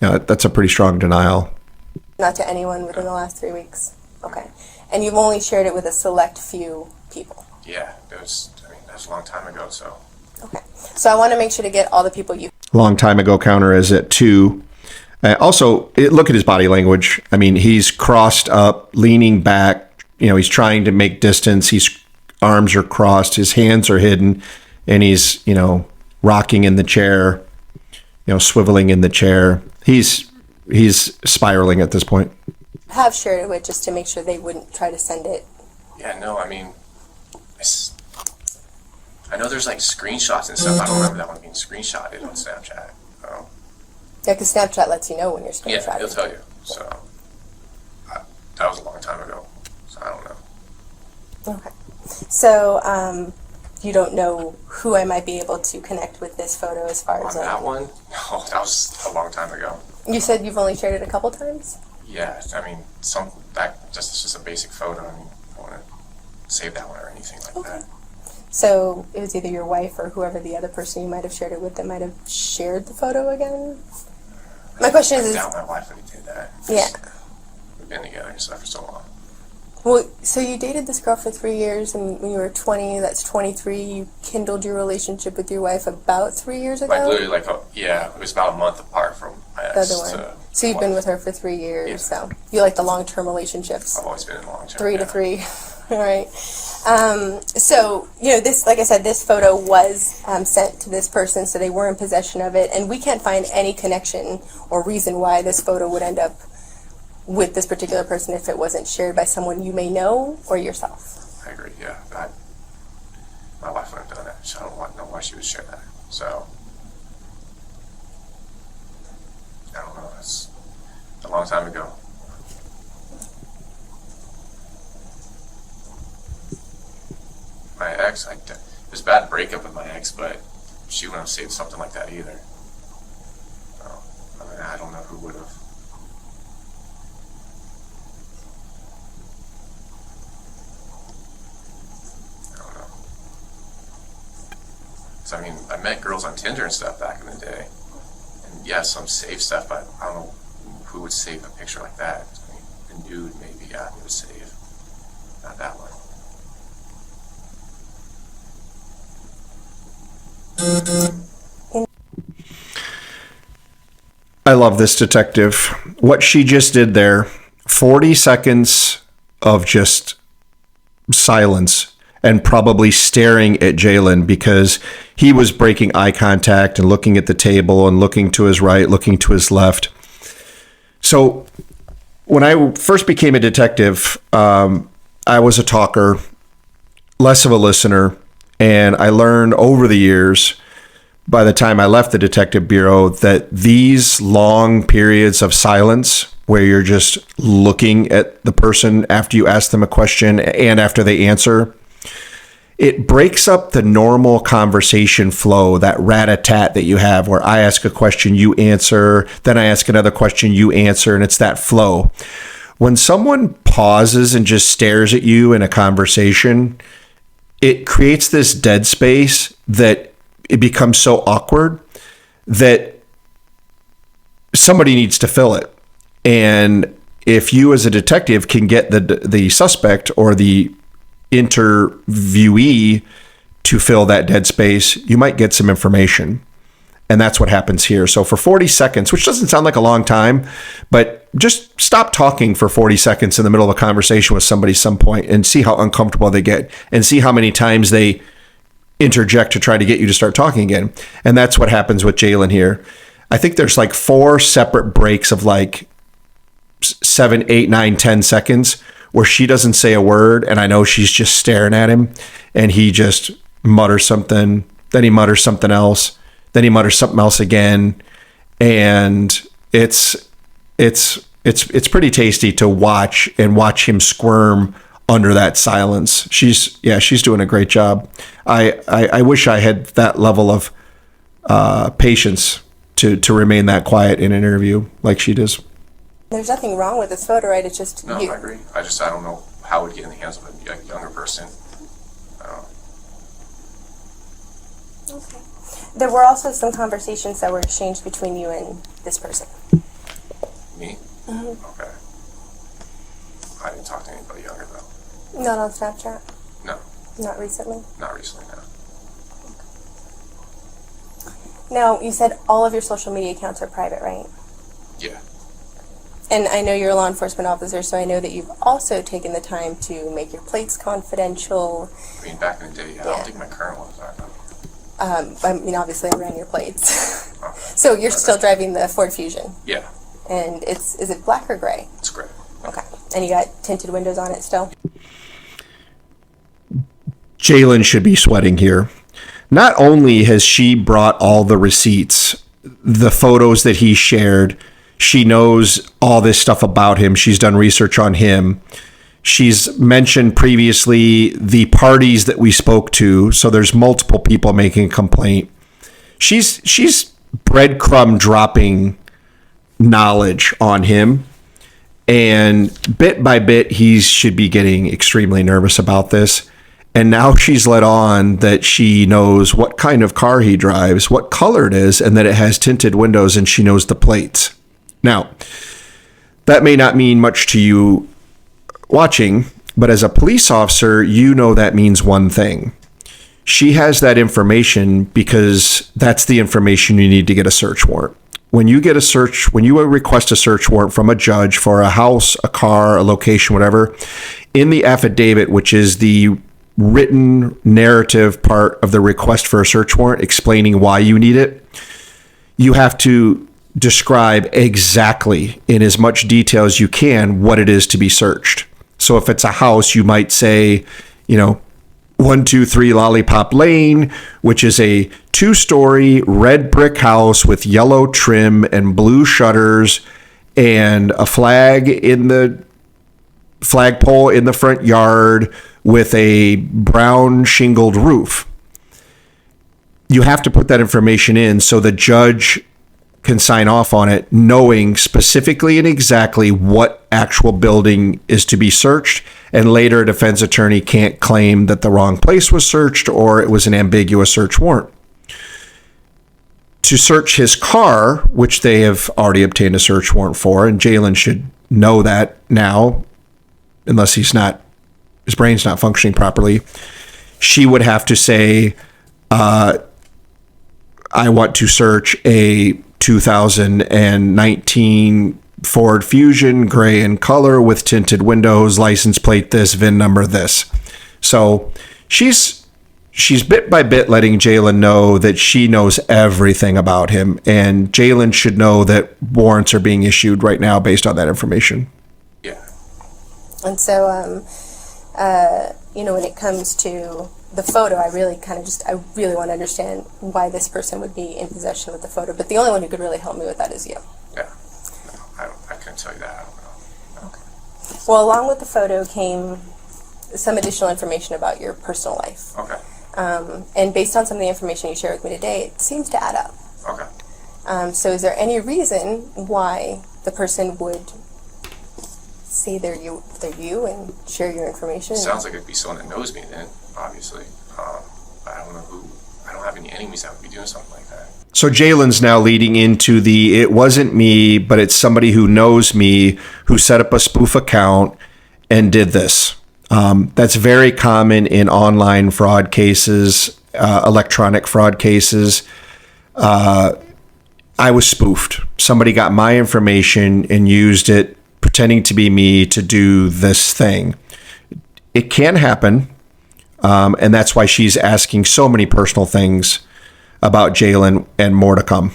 That's a pretty strong denial. Not to anyone within the last 3 weeks. Okay. And you've only shared it with a select few people. Yeah, that was a long time ago, so. Okay. So I want to make sure to get all the people you... Long time ago counter is at 2. Also, look at his body language. I mean, he's crossed up, leaning back. He's trying to make distance. His arms are crossed. His hands are hidden. And he's, rocking in the chair, swiveling in the chair. He's spiraling at this point. Have shared it with just to make sure they wouldn't try to send it. Yeah, no, I mean, I know there's like screenshots and stuff. I don't remember that one being screenshotted on Snapchat. Yeah, because Snapchat lets you know when you're screenshotting. Yeah, it'll tell you. So that was a long time ago. So I don't know. Okay. So you don't know who I might be able to connect with this photo as far as on that one? No, that was a long time ago. You said you've only shared it a couple times? Yeah, I mean, it's just a basic photo. I mean, I don't want to save that one or anything like that. So it was either your wife or whoever the other person you might have shared it with that might have shared the photo again? My question I is... doubt my wife would have did that. Yeah. We've been together and stuff for so long. Well, so you dated this girl for 3 years, and when you were 20, that's 23, you kindled your relationship with your wife about 3 years ago? Like literally, it was about a month apart from my The ex. other one. So you've been with her for 3 years, Yeah. so you like the long-term relationships. I've always been in long term. 3 to 3. All right. So, this, like I said, this photo was sent to this person, so they were in possession of it, and we can't find any connection or reason why this photo would end up with this particular person if it wasn't shared by someone you may know or yourself. I agree, yeah. My wife wouldn't have done that, so I why she would share that. So, I don't know. It's a long time ago. My ex, it was a bad breakup with my ex, but she wouldn't have saved something like that either. So, I mean, I don't know who would have. I don't know. 'Cause, I mean, I met girls on Tinder and stuff back in the day. And yeah, some save stuff, but I don't know who would save a picture like that. I mean, a nude maybe, yeah, they would save. Not that one. I love this detective. What she just did there, 40 seconds of just silence and probably staring at Jaylen because he was breaking eye contact and looking at the table and looking to his right, looking to his left. So when I first became a detective, I was a talker, less of a listener. And I learned over the years, by the time I left the detective bureau, that these long periods of silence where you're just looking at the person after you ask them a question and after they answer, it breaks up the normal conversation flow, that rat-a-tat that you have where I ask a question, you answer, then I ask another question, you answer, and it's that flow. When someone pauses and just stares at you in a conversation, it creates this dead space that it becomes so awkward that somebody needs to fill it. And if you as a detective can get the suspect or the interviewee to fill that dead space, you might get some information. And that's what happens here. So for 40 seconds, which doesn't sound like a long time, but just stop talking for 40 seconds in the middle of a conversation with somebody some point and see how uncomfortable they get and see how many times they interject to try to get you to start talking again. And that's what happens with Jaylen here. I think there's like 4 separate breaks of like 7, 8, 9, 10 seconds where she doesn't say a word. And I know she's just staring at him and he just mutters something. Then he mutters something else. Then he mutters something else again. And it's pretty tasty to watch him squirm under that silence. She's doing a great job. I wish I had that level of patience to remain that quiet in an interview like she does. There's nothing wrong with this photo, right? It's just No, you. I agree. I don't know how it would get in the hands of a younger person. Okay. There were also some conversations that were exchanged between you and this person. Me? Mm-hmm. Okay. I didn't talk to anybody younger though. Not on Snapchat? No, Not recently? not recently, no. Now, you said all of your social media accounts are private, right? Yeah. And I know you're a law enforcement officer, so I know that you've also taken the time to make your plates confidential. I mean, back in the day, I Yeah. don't think my current ones are though. I mean, obviously I ran your plates. Okay. So you're still driving the Ford Fusion. Yeah, And is it black or gray? it's great. Okay. And you got tinted windows on it still? Jaylen should be sweating here. Not only has she brought all the receipts, the photos that he shared, she knows all this stuff about him. She's done research on him. She's mentioned previously the parties that we spoke to. So there's multiple people making a complaint. She's breadcrumb dropping knowledge on him. And bit by bit, he should be getting extremely nervous about this. And now she's let on that she knows what kind of car he drives, what color it is, and that it has tinted windows, and she knows the plates. Now, that may not mean much to you watching, but as a police officer, you know that means one thing. She has that information because that's the information you need to get a search warrant. When you request a search warrant from a judge for a house, a car, a location, whatever, in the affidavit, which is the written narrative part of the request for a search warrant explaining why you need it, you have to describe exactly in as much detail as you can what it is to be searched. So if it's a house, you might say, 123 Lollipop Lane, which is a 2-story red brick house with yellow trim and blue shutters and a flagpole in the front yard with a brown shingled roof. You have to put that information in so the judge can sign off on it, knowing specifically and exactly what actual building is to be searched. And later, a defense attorney can't claim that the wrong place was searched or it was an ambiguous search warrant. To search his car, which they have already obtained a search warrant for, and Jaylen should know that now, unless his brain's not functioning properly, she would have to say, I want to search a 2019 Ford Fusion, gray in color with tinted windows, license plate this, VIN number this. So she's bit by bit letting Jaylen know that she knows everything about him, and Jaylen should know that warrants are being issued right now based on that information. Yeah. And so, when it comes to the photo, I really want to understand why this person would be in possession with the photo. But the only one who could really help me with that is you. Yeah. No, I couldn't tell you that. I don't know. Okay. Well, along with the photo came some additional information about your personal life. Okay. And based on some of the information you shared with me today, it seems to add up. Okay. So is there any reason why the person would say they're you and share your information? Sounds like it'd be someone that knows me then, obviously. I don't know who. I don't have any enemies that would be doing something like that. So Jaylen's now leading into it wasn't me, but it's somebody who knows me who set up a spoof account and did this. That's very common in online fraud cases, electronic fraud cases. I was spoofed. Somebody got my information and used it, pretending to be me, to do this thing. It can happen, and that's why she's asking so many personal things about Jaylen and more to come.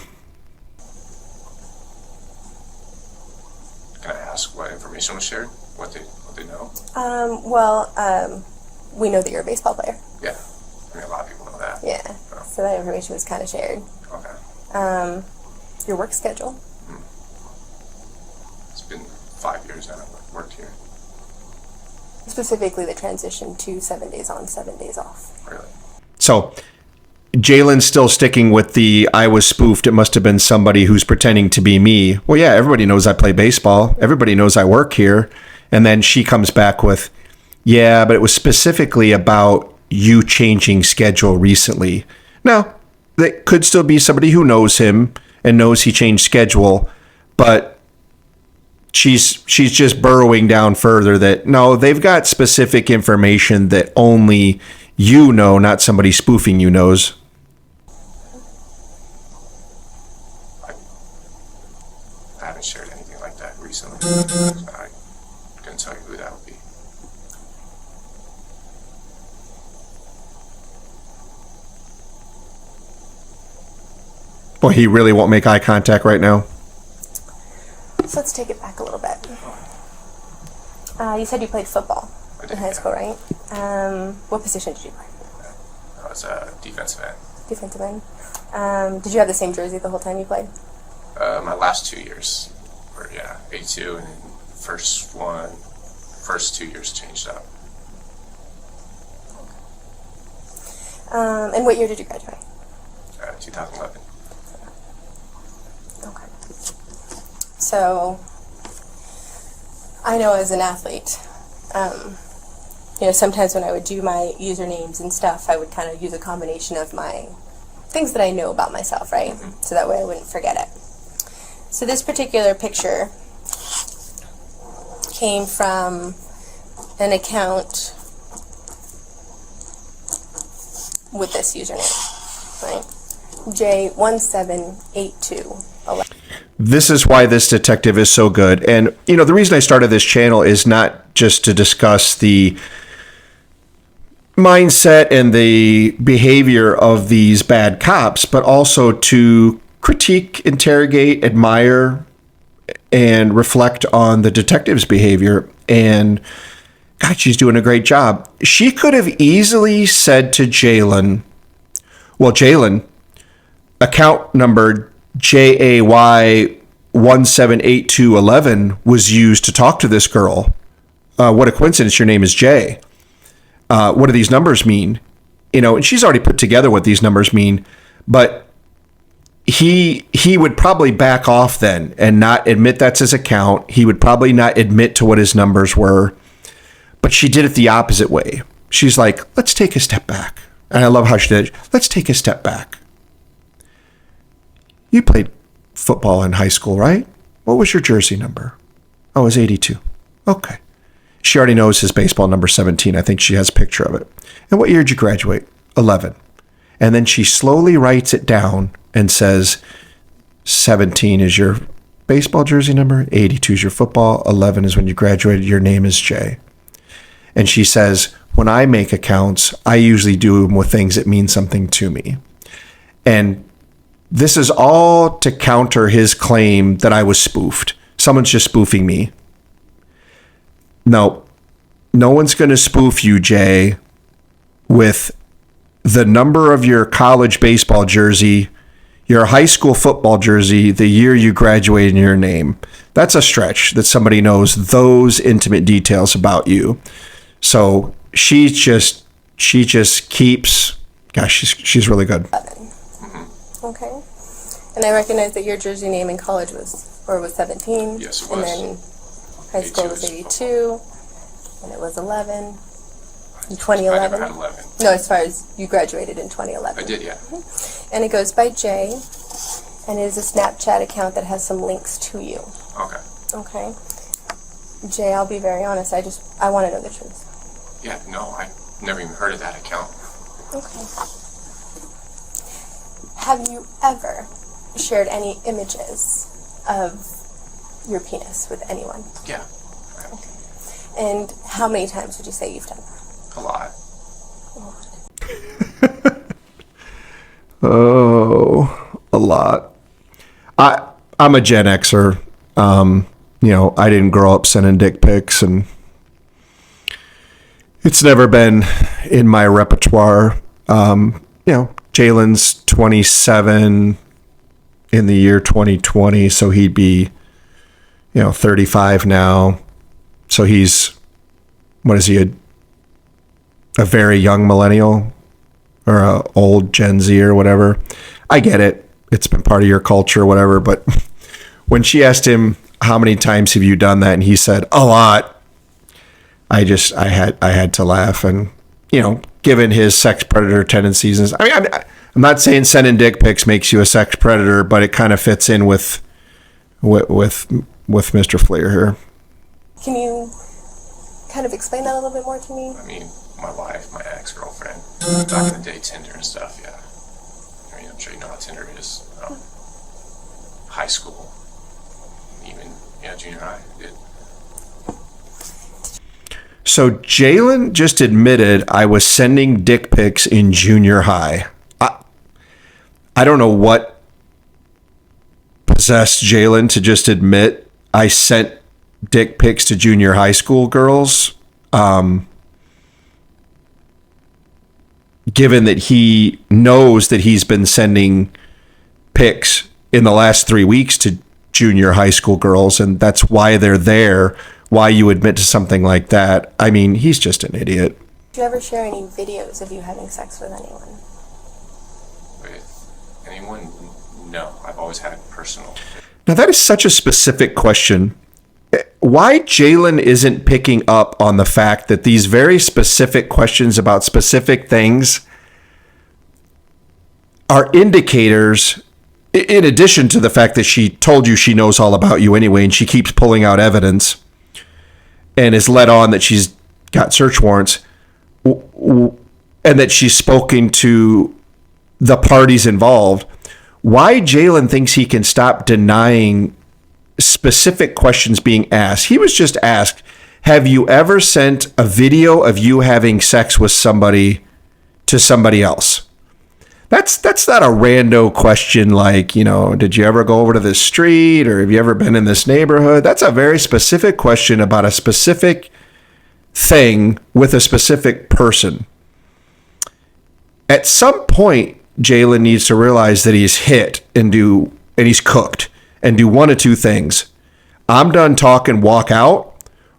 Can I ask what information was shared? What they know? We know that you're a baseball player. Yeah. I mean, a lot of people know that. Yeah. Oh. So that information was kind of shared. Okay. Your work schedule. It's been 5 years now I've worked here. Specifically the transition to 7 days on, 7 days off. Really? So Jaylen's still sticking with I was spoofed. It must have been somebody who's pretending to be me. Well, yeah, everybody knows I play baseball. Everybody knows I work here. And then she comes back with, yeah, but it was specifically about you changing schedule recently. Now, that could still be somebody who knows him and knows he changed schedule, but she's just burrowing down further that, no, they've got specific information that only you know, not somebody spoofing you knows. I haven't shared anything like that recently. I couldn't tell you who that would be. Boy, he really won't make eye contact right now. So let's take it back a little bit. You said you played football in high school, right? What position did you play? I was a defensive end. Defensive end. Did you have the same jersey the whole time you played? My last 2 years were, 82, and then first 2 years changed up. And what year did you graduate? 2011. Okay. So, I know as an athlete, sometimes when I would do my usernames and stuff, I would kind of use a combination of my things that I know about myself, right? Mm-hmm. So that way I wouldn't forget it. So this particular picture came from an account with this username, right? J178211. This is why this detective is so good. And, the reason I started this channel is not just to discuss the mindset and the behavior of these bad cops, but also to critique, interrogate, admire, and reflect on the detective's behavior. And God, she's doing a great job. She could have easily said to Jaylen, well, Jaylen, account number JAY178211 was used to talk to this girl. What a coincidence, your name is Jay. What do these numbers mean? And she's already put together what these numbers mean, but he would probably back off then and not admit that's his account. He would probably not admit to what his numbers were, but she did it the opposite way. She's like, let's take a step back. And I love how she did it. Let's take a step back. You played football in high school, right? What was your jersey number? Oh, it was 82. Okay. She already knows his baseball number 17. I think she has a picture of it. And what year did you graduate? 11. And then she slowly writes it down and says, 17 is your baseball jersey number, 82 is your football, 11 is when you graduated, your name is Jay. And she says, when I make accounts, I usually do them with things that mean something to me. And this is all to counter his claim that I was spoofed. Someone's just spoofing me. No one's going to spoof you, Jay, with the number of your college baseball jersey, your high school football jersey, the year you graduated, and your name. That's a stretch that somebody knows those intimate details about you. So she just keeps, gosh, she's really good. Okay. And I recognize that your jersey name in college was 17. Yes, it was. And then high school was 82. And it was 11. In 2011. I never had 11. No, as far as you graduated in 2011. I did, yeah. And it goes by Jay. And it is a Snapchat account that has some links to you. Okay. Okay. Jay, I'll be very honest. I want to know the truth. Yeah, no, I never even heard of that account. Okay. Have you ever shared any images of your penis with anyone? Yeah. Okay. And how many times would you say you've done that? A lot. Oh, a lot. I'm a Gen Xer. I didn't grow up sending dick pics, and it's never been in my repertoire. Jaylen's 27 in the year 2020, so he'd be, 35 now. So he's, what is he, a very young millennial or a old Gen Z or whatever. I get it. It's been part of your culture or whatever. But when she asked him, how many times have you done that? And he said, a lot. I had to laugh. And, given his sex predator tendencies, I'm not saying sending dick pics makes you a sex predator, but it kind of fits in with Mr. Flair here. Can you kind of explain that a little bit more to me? I mean, my wife, my ex-girlfriend, back in the day, Tinder and stuff, yeah. I mean, I'm sure you know how Tinder is. High school, even, junior high. So Jaylen just admitted I was sending dick pics in junior high. I don't know what possessed Jaylen to just admit I sent dick pics to junior high school girls. Given that he knows that he's been sending pics in the last 3 weeks to junior high school girls, and that's why they're there, why you admit to something like that. I mean, he's just an idiot. Do you ever share any videos of you having sex with anyone? With anyone? No. I've always had personal. Now, that is such a specific question. Why Jaylen isn't picking up on the fact that these very specific questions about specific things are indicators, in addition to the fact that she told you she knows all about you anyway, and she keeps pulling out evidence and is led on that she's got search warrants, and that she's spoken to the parties involved. Why Jaylen thinks he can stop denying specific questions being asked. He was just asked, have you ever sent a video of you having sex with somebody to somebody else? That's not a rando question like, did you ever go over to this street, or have you ever been in this neighborhood? That's a very specific question about a specific thing with a specific person. At some point, Jaylen needs to realize that he's hit and he's cooked and do one of two things. I'm done talking, walk out,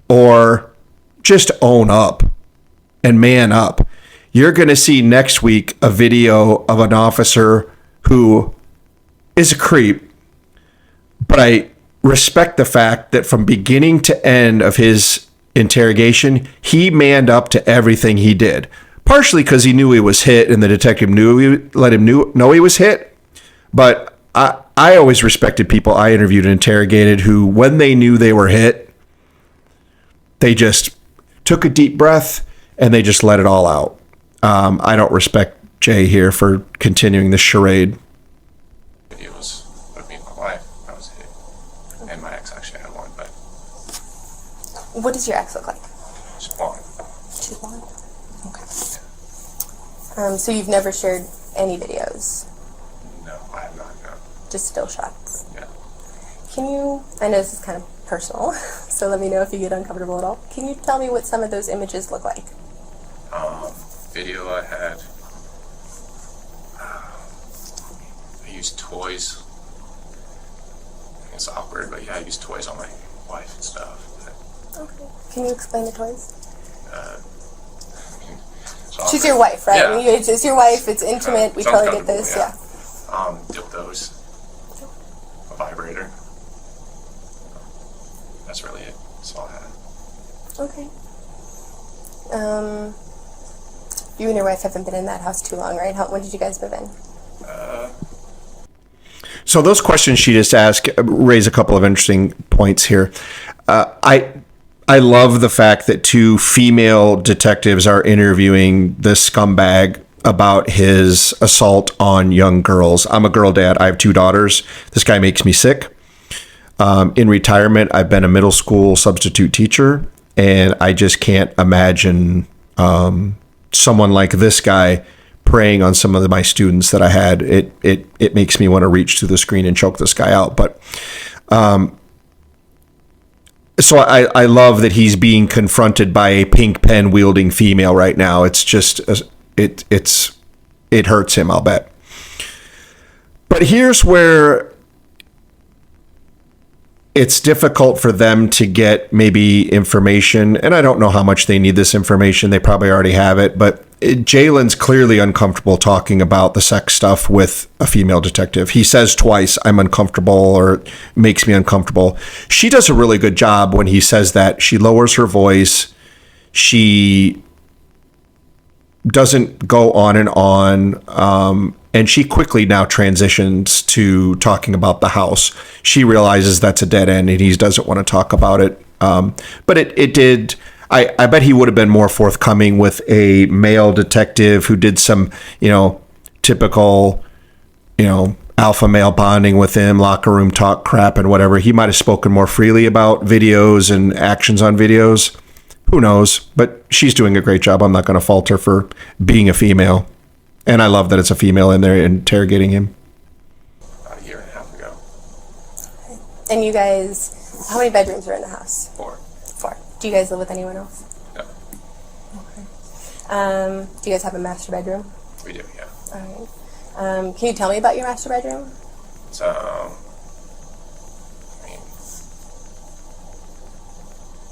or just own up and man up. You're going to see next week a video of an officer who is a creep, but I respect the fact that from beginning to end of his interrogation, he manned up to everything he did. Partially because he knew he was hit and the detective let him know he was hit. But I always respected people I interviewed and interrogated who, when they knew they were hit, they just took a deep breath and they just let it all out. I don't respect Jay here for continuing this charade. It was with me and my wife. I was hit. And my ex actually had one, but. What does your ex look like? She's blonde. She's blonde? Okay. So you've never shared any videos? No, I have not, no. Just still shots? Yeah. Can you, I know this is kind of personal, so let me know if you get uncomfortable at all. Can you tell me what some of those images look like? Video I had, I used toys. It's awkward, but yeah, I used toys on my wife and stuff. Okay. Can you explain the toys? So She's your wife, right? Yeah. I mean, it's your wife, it's intimate, we Sounds totally get this, yeah. Dildos, a vibrator. That's really it. That's all I had. Okay. You and your wife haven't been in that house too long, right? When did you guys move in? So those questions she just asked raise a couple of interesting points here. I love the fact that two female detectives are interviewing this scumbag about his assault on young girls. I'm a girl dad. I have 2 daughters. This guy makes me sick. In retirement, I've been a middle school substitute teacher, and I just can't imagine someone like this guy preying on some of my students that I had. It makes me want to reach through the screen and choke this guy out. But so I love that he's being confronted by a pink pen wielding female right now. It's just it hurts him, I'll bet. But here's where it's difficult for them to get maybe information, and I don't know how much they need this information. They probably already have it, but Jaylen's clearly uncomfortable talking about the sex stuff with a female detective. He says twice, I'm uncomfortable, or makes me uncomfortable. She does a really good job when he says that. She lowers her voice. She doesn't go on, and she quickly now transitions to talking about the house. She realizes that's a dead end and he doesn't want to talk about it. But it did. I bet he would have been more forthcoming with a male detective who did some, typical, alpha male bonding with him, locker room talk crap and whatever. He might have spoken more freely about videos and actions on videos. Who knows? But she's doing a great job. I'm not going to fault her for being a female. And I love that it's a female in there interrogating him. About a year and a half ago. And you guys, how many bedrooms are in the house? 4. 4. Do you guys live with anyone else? No. Okay. Do you guys have a master bedroom? We do, yeah. All right. Can you tell me about your master bedroom? It's,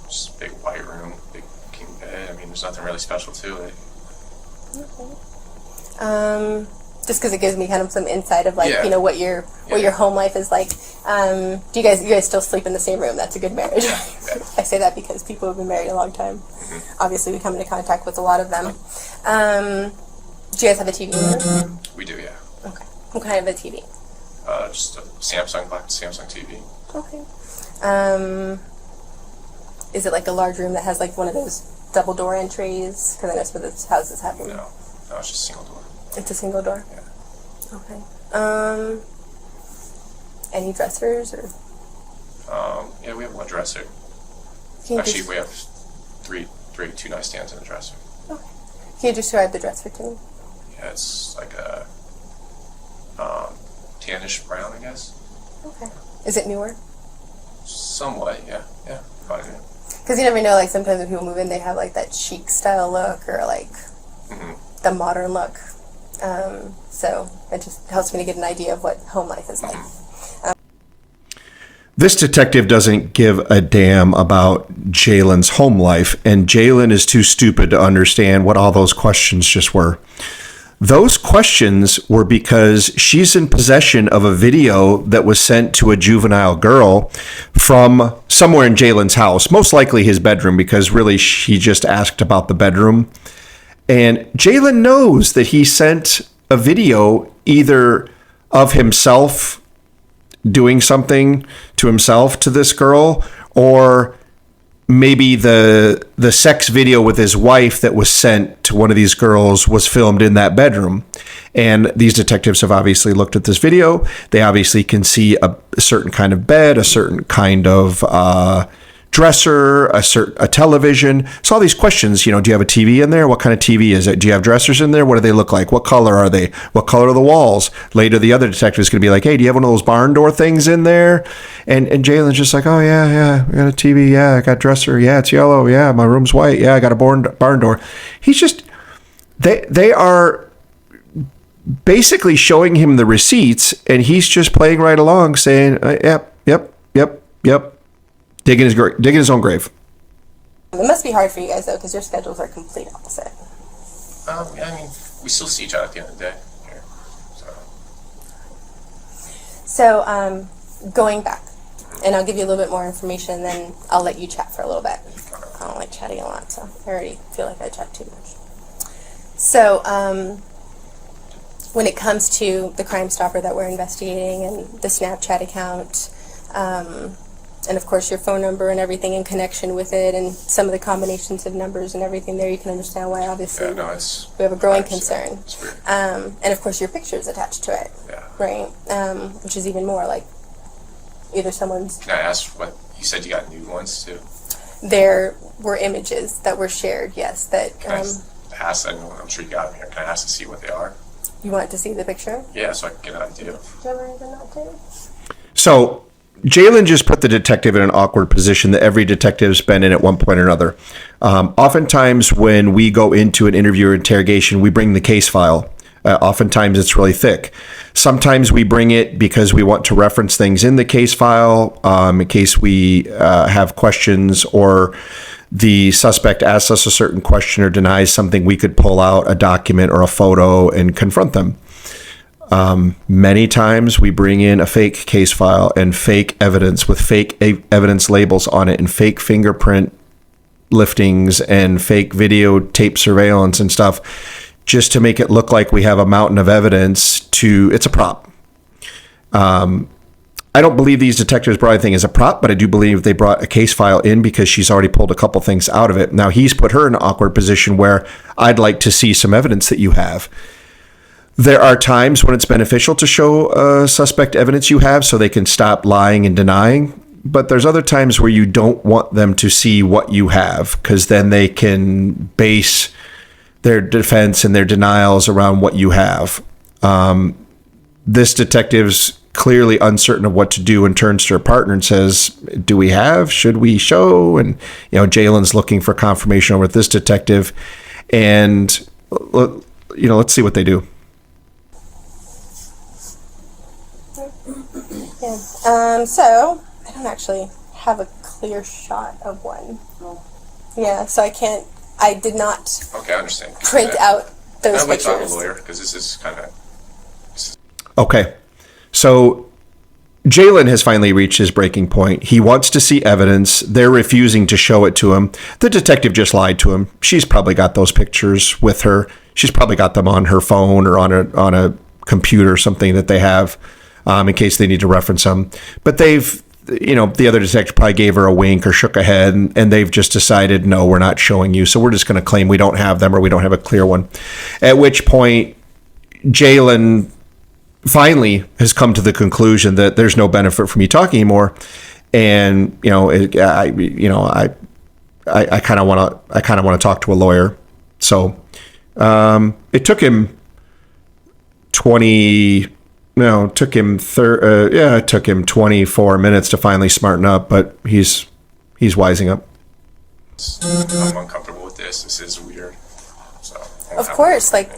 just a big white room, big king bed. There's nothing really special to it. Okay. Just because it gives me kind of some insight of what your home life is like. Do you guys still sleep in the same room? That's a good marriage. Yeah. I say that because people have been married a long time. Mm-hmm. Obviously, we come into contact with a lot of them. Do you guys have a TV in your room? We do, yeah. Okay. What kind of a TV? Just a black Samsung TV. Okay. Is it like a large room that has like one of those double door entries? Because I know some of those houses have them. No, it's just a single door. It's a single door? Yeah. Okay. Any dressers or? Yeah, we have one dresser. Actually, we have three 2 nightstands and a dresser. Okay. Can you describe the dresser to me? Yeah, it's like a tannish brown, I guess. Okay. Is it newer? Somewhat, yeah. Yeah, about it. Because you never know, like, sometimes when people move in, they have, like, that chic style look or, like, the modern look. So it just helps me to get an idea of what home life is like. This detective doesn't give a damn about Jaylen's home life, and Jaylen is too stupid to understand what all those questions just were. Those questions were because she's in possession of a video that was sent to a juvenile girl from somewhere in Jaylen's house, most likely his bedroom, because really she just asked about the bedroom. And Jaylen knows that he sent a video either of himself doing something to himself to this girl, or maybe the sex video with his wife that was sent to one of these girls was filmed in that bedroom. And these detectives have obviously looked at this video. They obviously can see a certain kind of bed, a certain kind of dresser, a television. So all these questions, do you have a TV in there? What kind of TV is it? Do you have dressers in there? What do they look like? What color are they? What color are the walls? Later, the other detective is going to be like, hey, do you have one of those barn door things in there? And Jaylen's just like, oh, yeah, I got a TV. Yeah, I got a dresser. Yeah, it's yellow. Yeah, my room's white. Yeah, I got a barn door. He's just, they are basically showing him the receipts, and he's just playing right along saying, yep. Digging his own grave. It must be hard for you guys, though, because your schedules are complete opposite. Yeah, I mean, we still see each other at the end of the day. Here, So, going back, and I'll give you a little bit more information, then I'll let you chat for a little bit. I don't like chatting a lot, so I already feel like I chat too much. So, when it comes to the Crime Stopper that we're investigating and the Snapchat account, and of course your phone number and everything in connection with it, and some of the combinations of numbers and everything there, you can understand why obviously we have a growing concern. And of course your picture's attached to it, right? Which is even more like either someone's... Can I ask what, you said you got new ones too? There were images that were shared, yes, that... Can I ask, I'm sure you got them here, can I ask to see what they are? You want to see the picture? Yeah, so I can get an idea. Do you ever even know too? So Jaylen just put the detective in an awkward position that every detective's been in at one point or another. Oftentimes when we go into an interview or interrogation, we bring the case file. Oftentimes it's really thick. Sometimes we bring it because we want to reference things in the case file in case we have questions, or the suspect asks us a certain question or denies something. We could pull out a document or a photo and confront them. Many times we bring in a fake case file and fake evidence with fake evidence labels on it and fake fingerprint liftings and fake videotape surveillance and stuff, just to make it look like we have a mountain of evidence. It's a prop. I don't believe these detectives brought anything as a prop, but I do believe they brought a case file in because she's already pulled a couple things out of it. Now he's put her in an awkward position where I'd like to see some evidence that you have. There are times when it's beneficial to show suspect evidence you have so they can stop lying and denying. But there's other times where you don't want them to see what you have, because then they can base their defense and their denials around what you have. This detective's clearly uncertain of what to do and turns to her partner and says, do we have? Should we show? And, Jaylen's looking for confirmation over at this detective. And, let's see what they do. Yeah. So I don't actually have a clear shot of one. Yeah, so I did not Okay, I understand. print out those I'm going to talk to pictures. a lawyer, because this is kind of... Okay. So Jaylen has finally reached his breaking point. He wants to see evidence. They're refusing to show it to him. The detective just lied to him. She's probably got those pictures with her. She's probably got them on her phone or on a computer or something that they have in case they need to reference them. But they've, the other detective probably gave her a wink or shook a head, and they've just decided, no, we're not showing you. So we're just going to claim we don't have them, or we don't have a clear one. At which point, Jaylen finally has come to the conclusion that there's no benefit from me talking anymore. And, I kind of want to talk to a lawyer. So it took him 24 minutes to finally smarten up, but he's wising up. I'm uncomfortable with this. This is weird. So Of course, like,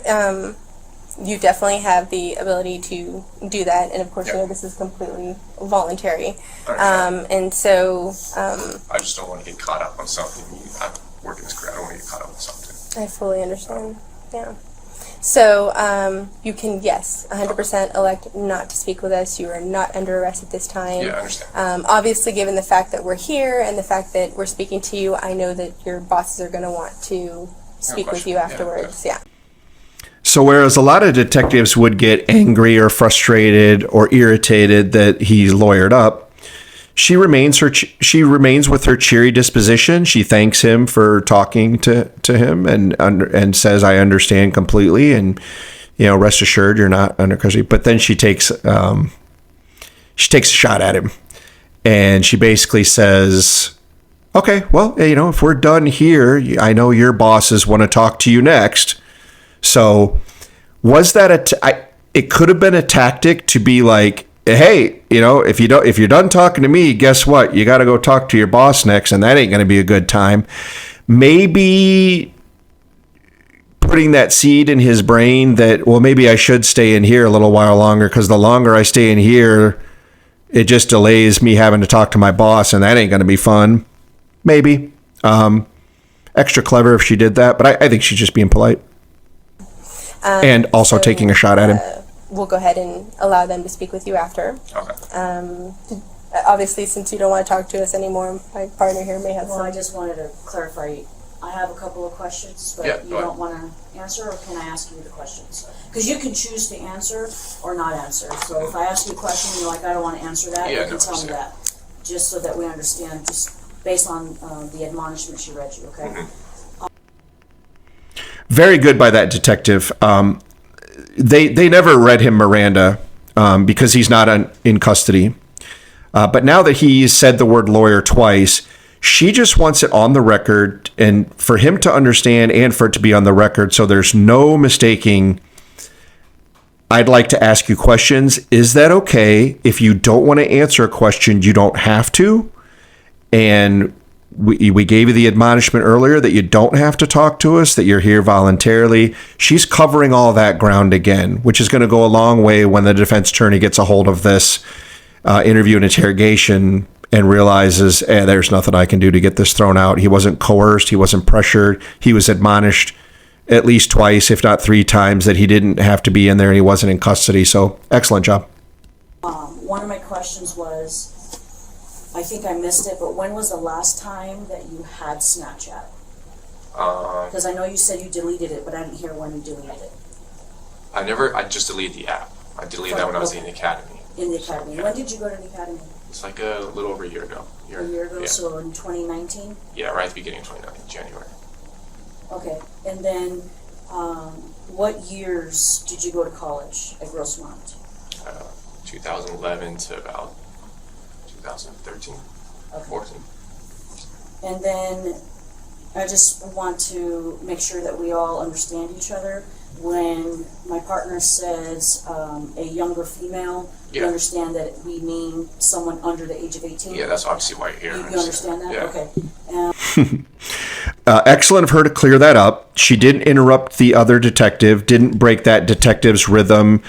you definitely have the ability to do that, and of course, you know, this is completely voluntary. And so, I just don't want to get caught up on something. I'm working this career. I don't want to get caught up on something. I fully understand. Yeah. So, you can, yes, 100% elect not to speak with us. You are not under arrest at this time. Yeah, I understand. Obviously, given the fact that we're here and the fact that we're speaking to you, I know that your bosses are going to want to speak with you afterwards. Yeah. So whereas a lot of detectives would get angry or frustrated or irritated that he's lawyered up, she remains with her cheery disposition. She thanks him for talking to him and says, "I understand completely, and you know, rest assured, you're not under custody." But then she takes a shot at him, and she basically says, "Okay, well, you know, if we're done here, I know your bosses want to talk to you next." So was that it could have been a tactic to be like, hey, you know, if you're done talking to me, guess what? You got to go talk to your boss next, and that ain't going to be a good time. Maybe putting that seed in his brain that, well, maybe I should stay in here a little while longer, because the longer I stay in here, it just delays me having to talk to my boss, and that ain't going to be fun. Maybe. Extra clever if she did that, but I think she's just being polite. And also taking a shot at him. We'll go ahead and allow them to speak with you after. Okay. Obviously, since you don't want to talk to us anymore, my partner here may have Well, some. I just wanted to clarify. I have a couple of questions, but Yeah, you go ahead. don't want to answer, or can I ask you the questions? Because you can choose to answer or not answer. So if I ask you a question and you're like, I don't want to answer that, Yeah, you can no, tell me understand. that. Just so that we understand, just based on the admonishment she read you, okay? Mm-hmm. Very good by that detective. They never read him Miranda because he's not in custody. But now that he's said the word lawyer twice, she just wants it on the record, and for him to understand and for it to be on the record so there's no mistaking. I'd like to ask you questions. Is that okay? If you don't want to answer a question, you don't have to. And we gave you the admonishment earlier that you don't have to talk to us, that you're here voluntarily. She's covering all that ground again, which is going to go a long way when the defense attorney gets a hold of this interview and interrogation and realizes, there's nothing I can do to get this thrown out. He wasn't coerced. He wasn't pressured. He was admonished at least twice, if not 3 times, that he didn't have to be in there and he wasn't in custody. So excellent job. One of my questions was, I think I missed it, but when was the last time that you had Snapchat? Because I know you said you deleted it, but I didn't hear when you deleted it. I just deleted the app. I deleted that when I was in the academy. In the academy. Yeah. When did you go to the academy? It's like a little over a year ago. A year ago, Yeah. so in 2019? Yeah, right at the beginning of 2019, January. Okay, and then what years did you go to college at Grossmont? 2011 to about 2013, Okay. 14. And then I just want to make sure that we all understand each other. When my partner says a younger female, you Yeah. understand that we mean someone under the age of 18? Yeah, that's obviously why you're here. You understand that? Yeah. Okay. Excellent of her to clear that up. She didn't interrupt the other detective, didn't break that detective's rhythm,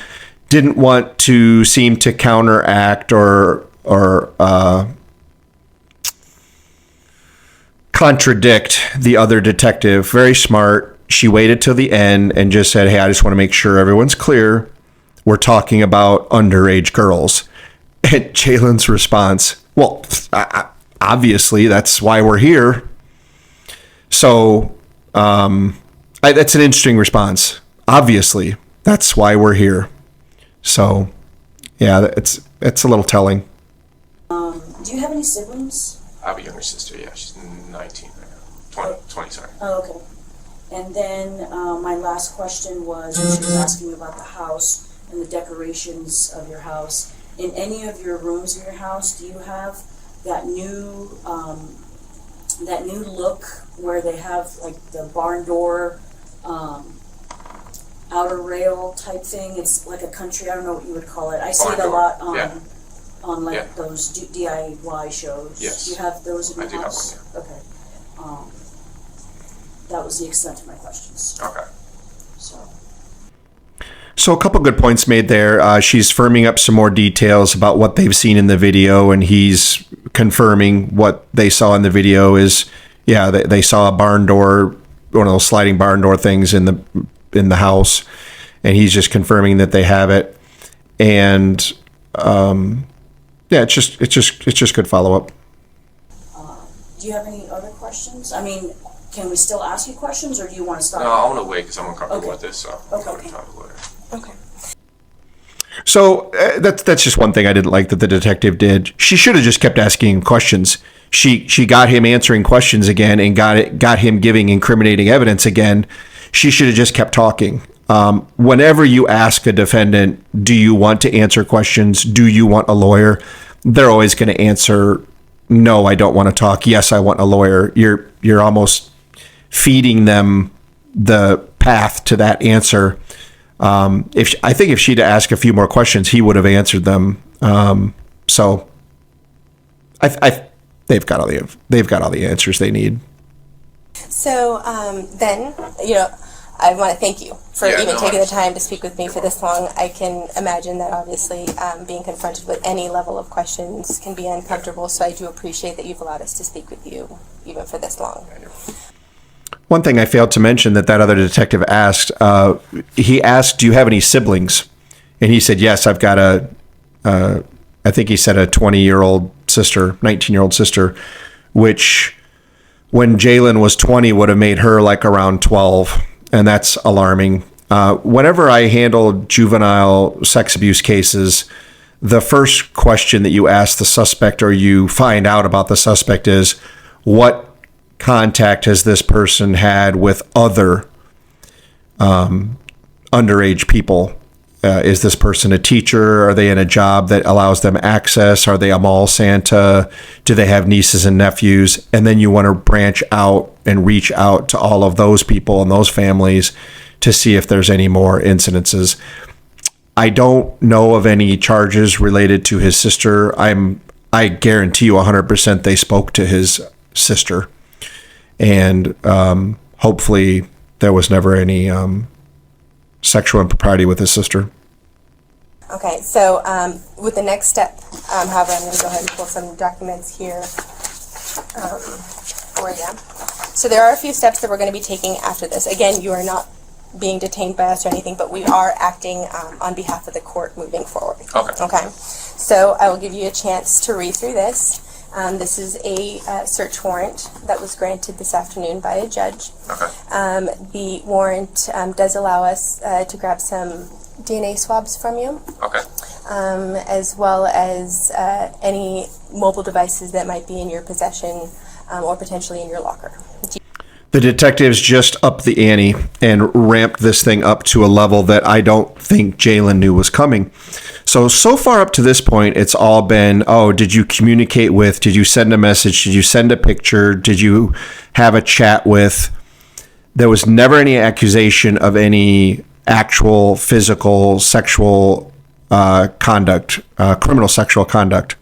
didn't want to seem to counteract or contradict the other detective. Very smart. She waited till the end and just said, hey, I just want to make sure everyone's clear. We're talking about underage girls. And Jaylen's response, well, obviously, that's why we're here. So that's an interesting response. Obviously, that's why we're here. So, yeah, it's a little telling. Do you have any siblings? I have a younger sister, yeah. She's 19 right now. 20, sorry. Oh, okay. And then my last question was, she was asking me about the house and the decorations of your house. In any of your rooms in your house, do you have that new look where they have like the barn door, outer rail type thing? It's like a country, I don't know what you would call it. I see it a lot on Yeah. on like Yeah. those DIY shows. Yes. Do you have those in I your do have house? one, Okay. that was the extent of my questions. Okay. So a couple good points made there. She's firming up some more details about what they've seen in the video, and he's confirming what they saw in the video is, yeah, they saw a barn door, one of those sliding barn door things in the house, and he's just confirming that they have it. And yeah, it's just good follow up. Do you have any other questions? I mean, can we still ask you questions, or do you want to stop? No, I want to wait because I'm uncomfortable Okay. with this, so Okay. I'm going to talk to the lawyer. Okay. So that's just one thing I didn't like that the detective did. She should have just kept asking questions. She got him answering questions again and got him giving incriminating evidence again. She should have just kept talking. Whenever you ask a defendant, do you want to answer questions? Do you want a lawyer? They're always going to answer, no, I don't want to talk. Yes, I want a lawyer. You're almost feeding them the path to that answer. I think if she'd asked a few more questions, he would have answered them. So they've got all the answers they need. So then, I want to thank you for taking the time to speak with me for this long. I can imagine that obviously being confronted with any level of questions can be uncomfortable, so I do appreciate that you've allowed us to speak with you even for this long. One thing I failed to mention that other detective asked, he asked, do you have any siblings? And he said, yes, I've got I think he said a 20-year-old sister, 19-year-old sister, which when Jaylen was 20 would have made her like around 12. And that's alarming. Whenever I handle juvenile sex abuse cases, the first question that you ask the suspect or you find out about the suspect is, what contact has this person had with other underage people? Is this person a teacher? Are they in a job that allows them access? Are they a mall Santa? Do they have nieces and nephews? And then you want to branch out and reach out to all of those people and those families to see if there's any more incidences. I don't know of any charges related to his sister. I guarantee you 100% they spoke to his sister. And hopefully there was never any sexual impropriety with his sister. Okay, so with the next step, however, I'm going to go ahead and pull some documents here for you. So there are a few steps that we're going to be taking after this. Again, you are not being detained by us or anything, but we are acting on behalf of the court moving forward. Okay. Okay, so I will give you a chance to read through this. This is a search warrant that was granted this afternoon by a judge. Okay. The warrant does allow us to grab some DNA swabs from you, Okay. as well as any mobile devices that might be in your possession or potentially in your locker. The detectives just upped the ante and ramped this thing up to a level that I don't think Jaylen knew was coming. So far up to this point, it's all been, oh, did you communicate with, did you send a message, did you send a picture, did you have a chat with? There was never any accusation of any actual physical sexual conduct, criminal sexual conduct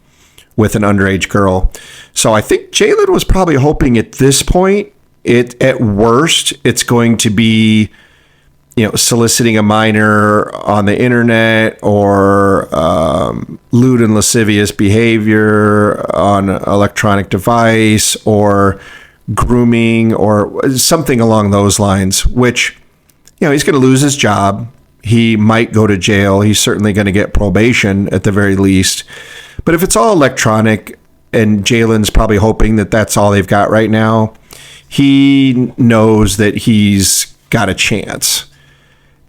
with an underage girl. So I think Jaylen was probably hoping at this point, at worst, it's going to be, soliciting a minor on the internet or lewd and lascivious behavior on an electronic device or grooming or something along those lines, which, he's going to lose his job. He might go to jail. He's certainly going to get probation at the very least. But if it's all electronic and Jaylen's probably hoping that that's all they've got right now, he knows that he's got a chance.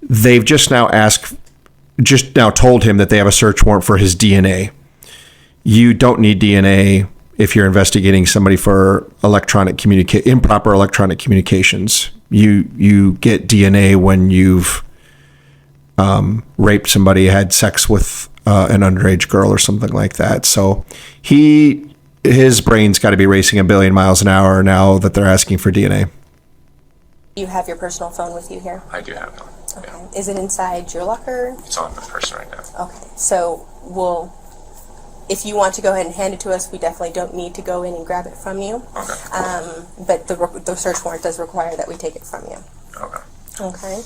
They've just now told him that they have a search warrant for his DNA. You don't need DNA if you're investigating somebody for improper electronic communications. You get DNA when you've raped somebody, had sex with an underage girl or something like that. So his brain's got to be racing a billion miles an hour now that they're asking for DNA. You have your personal phone with you here? I do have one. Okay. Yeah. Is it inside your locker? It's on my person right now. Okay, so we'll if you want to go ahead and hand it to us, we definitely don't need to go in and grab it from you. Okay. But the search warrant does require that we take it from you. Okay. Okay.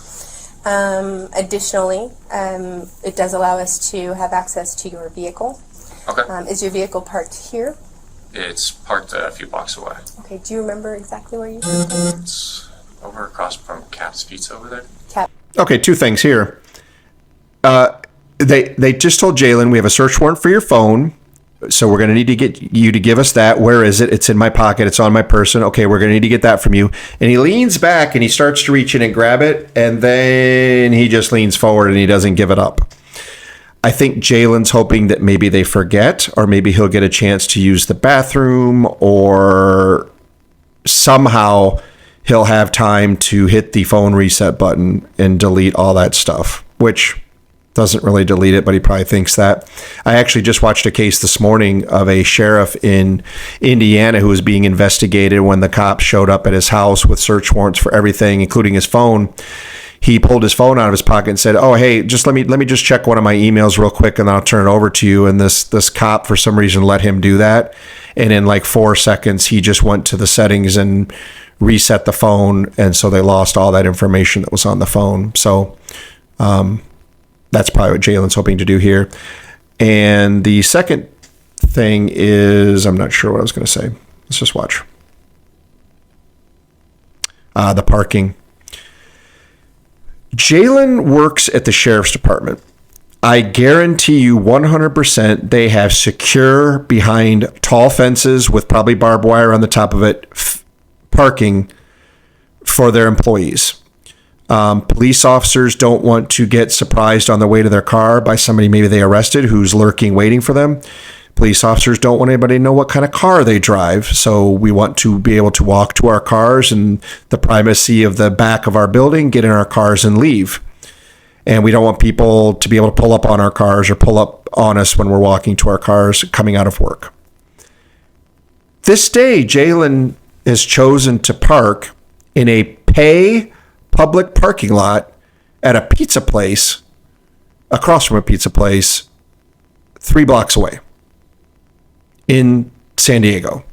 Additionally, it does allow us to have access to your vehicle. Okay. Is your vehicle parked here? It's parked a few blocks away. Okay. Do you remember exactly where you parked it? It's over across from Cap's Pizza over there. Okay, two things here. They just told Jaylen, we have a search warrant for your phone, so we're going to need to get you to give us that. Where is it? It's in my pocket. It's on my person. Okay, we're going to need to get that from you. And he leans back and he starts to reach in and grab it, and then he just leans forward and he doesn't give it up. I think Jaylen's hoping that maybe they forget, or maybe he'll get a chance to use the bathroom, or somehow he'll have time to hit the phone reset button and delete all that stuff, which doesn't really delete it, but he probably thinks that. I actually just watched a case this morning of a sheriff in Indiana who was being investigated when the cops showed up at his house with search warrants for everything, including his phone. He pulled his phone out of his pocket and said, "Oh, hey, just let me just check one of my emails real quick, and then I'll turn it over to you." And this cop, for some reason, let him do that. And in like 4 seconds, he just went to the settings and reset the phone, and so they lost all that information that was on the phone. So that's probably what Jaylen's hoping to do here. And the second thing is, I'm not sure what I was going to say. Let's just watch. The parking. Jaylen works at the sheriff's department. I guarantee you 100% they have secure, behind tall fences with probably barbed wire on the top of it, parking for their employees. Police officers don't want to get surprised on the way to their car by somebody maybe they arrested who's lurking, waiting for them. Police officers don't want anybody to know what kind of car they drive. So we want to be able to walk to our cars in the privacy of the back of our building, get in our cars and leave. And we don't want people to be able to pull up on our cars or pull up on us when we're walking to our cars coming out of work. This day, Jaylen has chosen to park in a pay public parking lot at a pizza place, across from a pizza place, 3 blocks away in San Diego.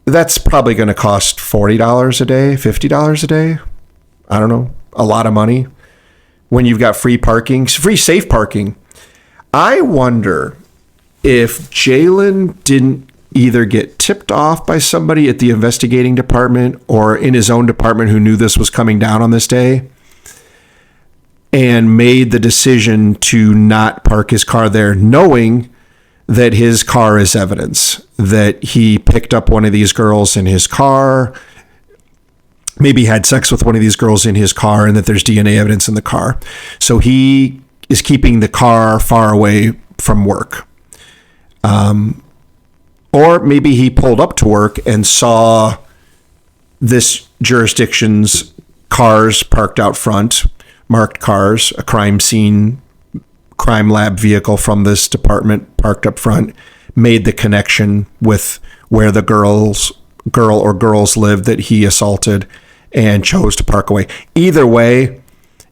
That's probably going to cost $40 a day, $50 a day. I don't know, a lot of money when you've got free parking, free safe parking. I wonder if Jaylen didn't either get tipped off by somebody at the investigating department or in his own department who knew this was coming down on this day and made the decision to not park his car there, knowing that his car is evidence, that he picked up one of these girls in his car, maybe had sex with one of these girls in his car, and that there's DNA evidence in the car. So he is keeping the car far away from work. Or maybe he pulled up to work and saw this jurisdiction's cars parked out front, marked cars, a crime scene, crime lab vehicle from this department parked up front, made the connection with where the girl or girls lived that he assaulted, and chose to park away. Either way,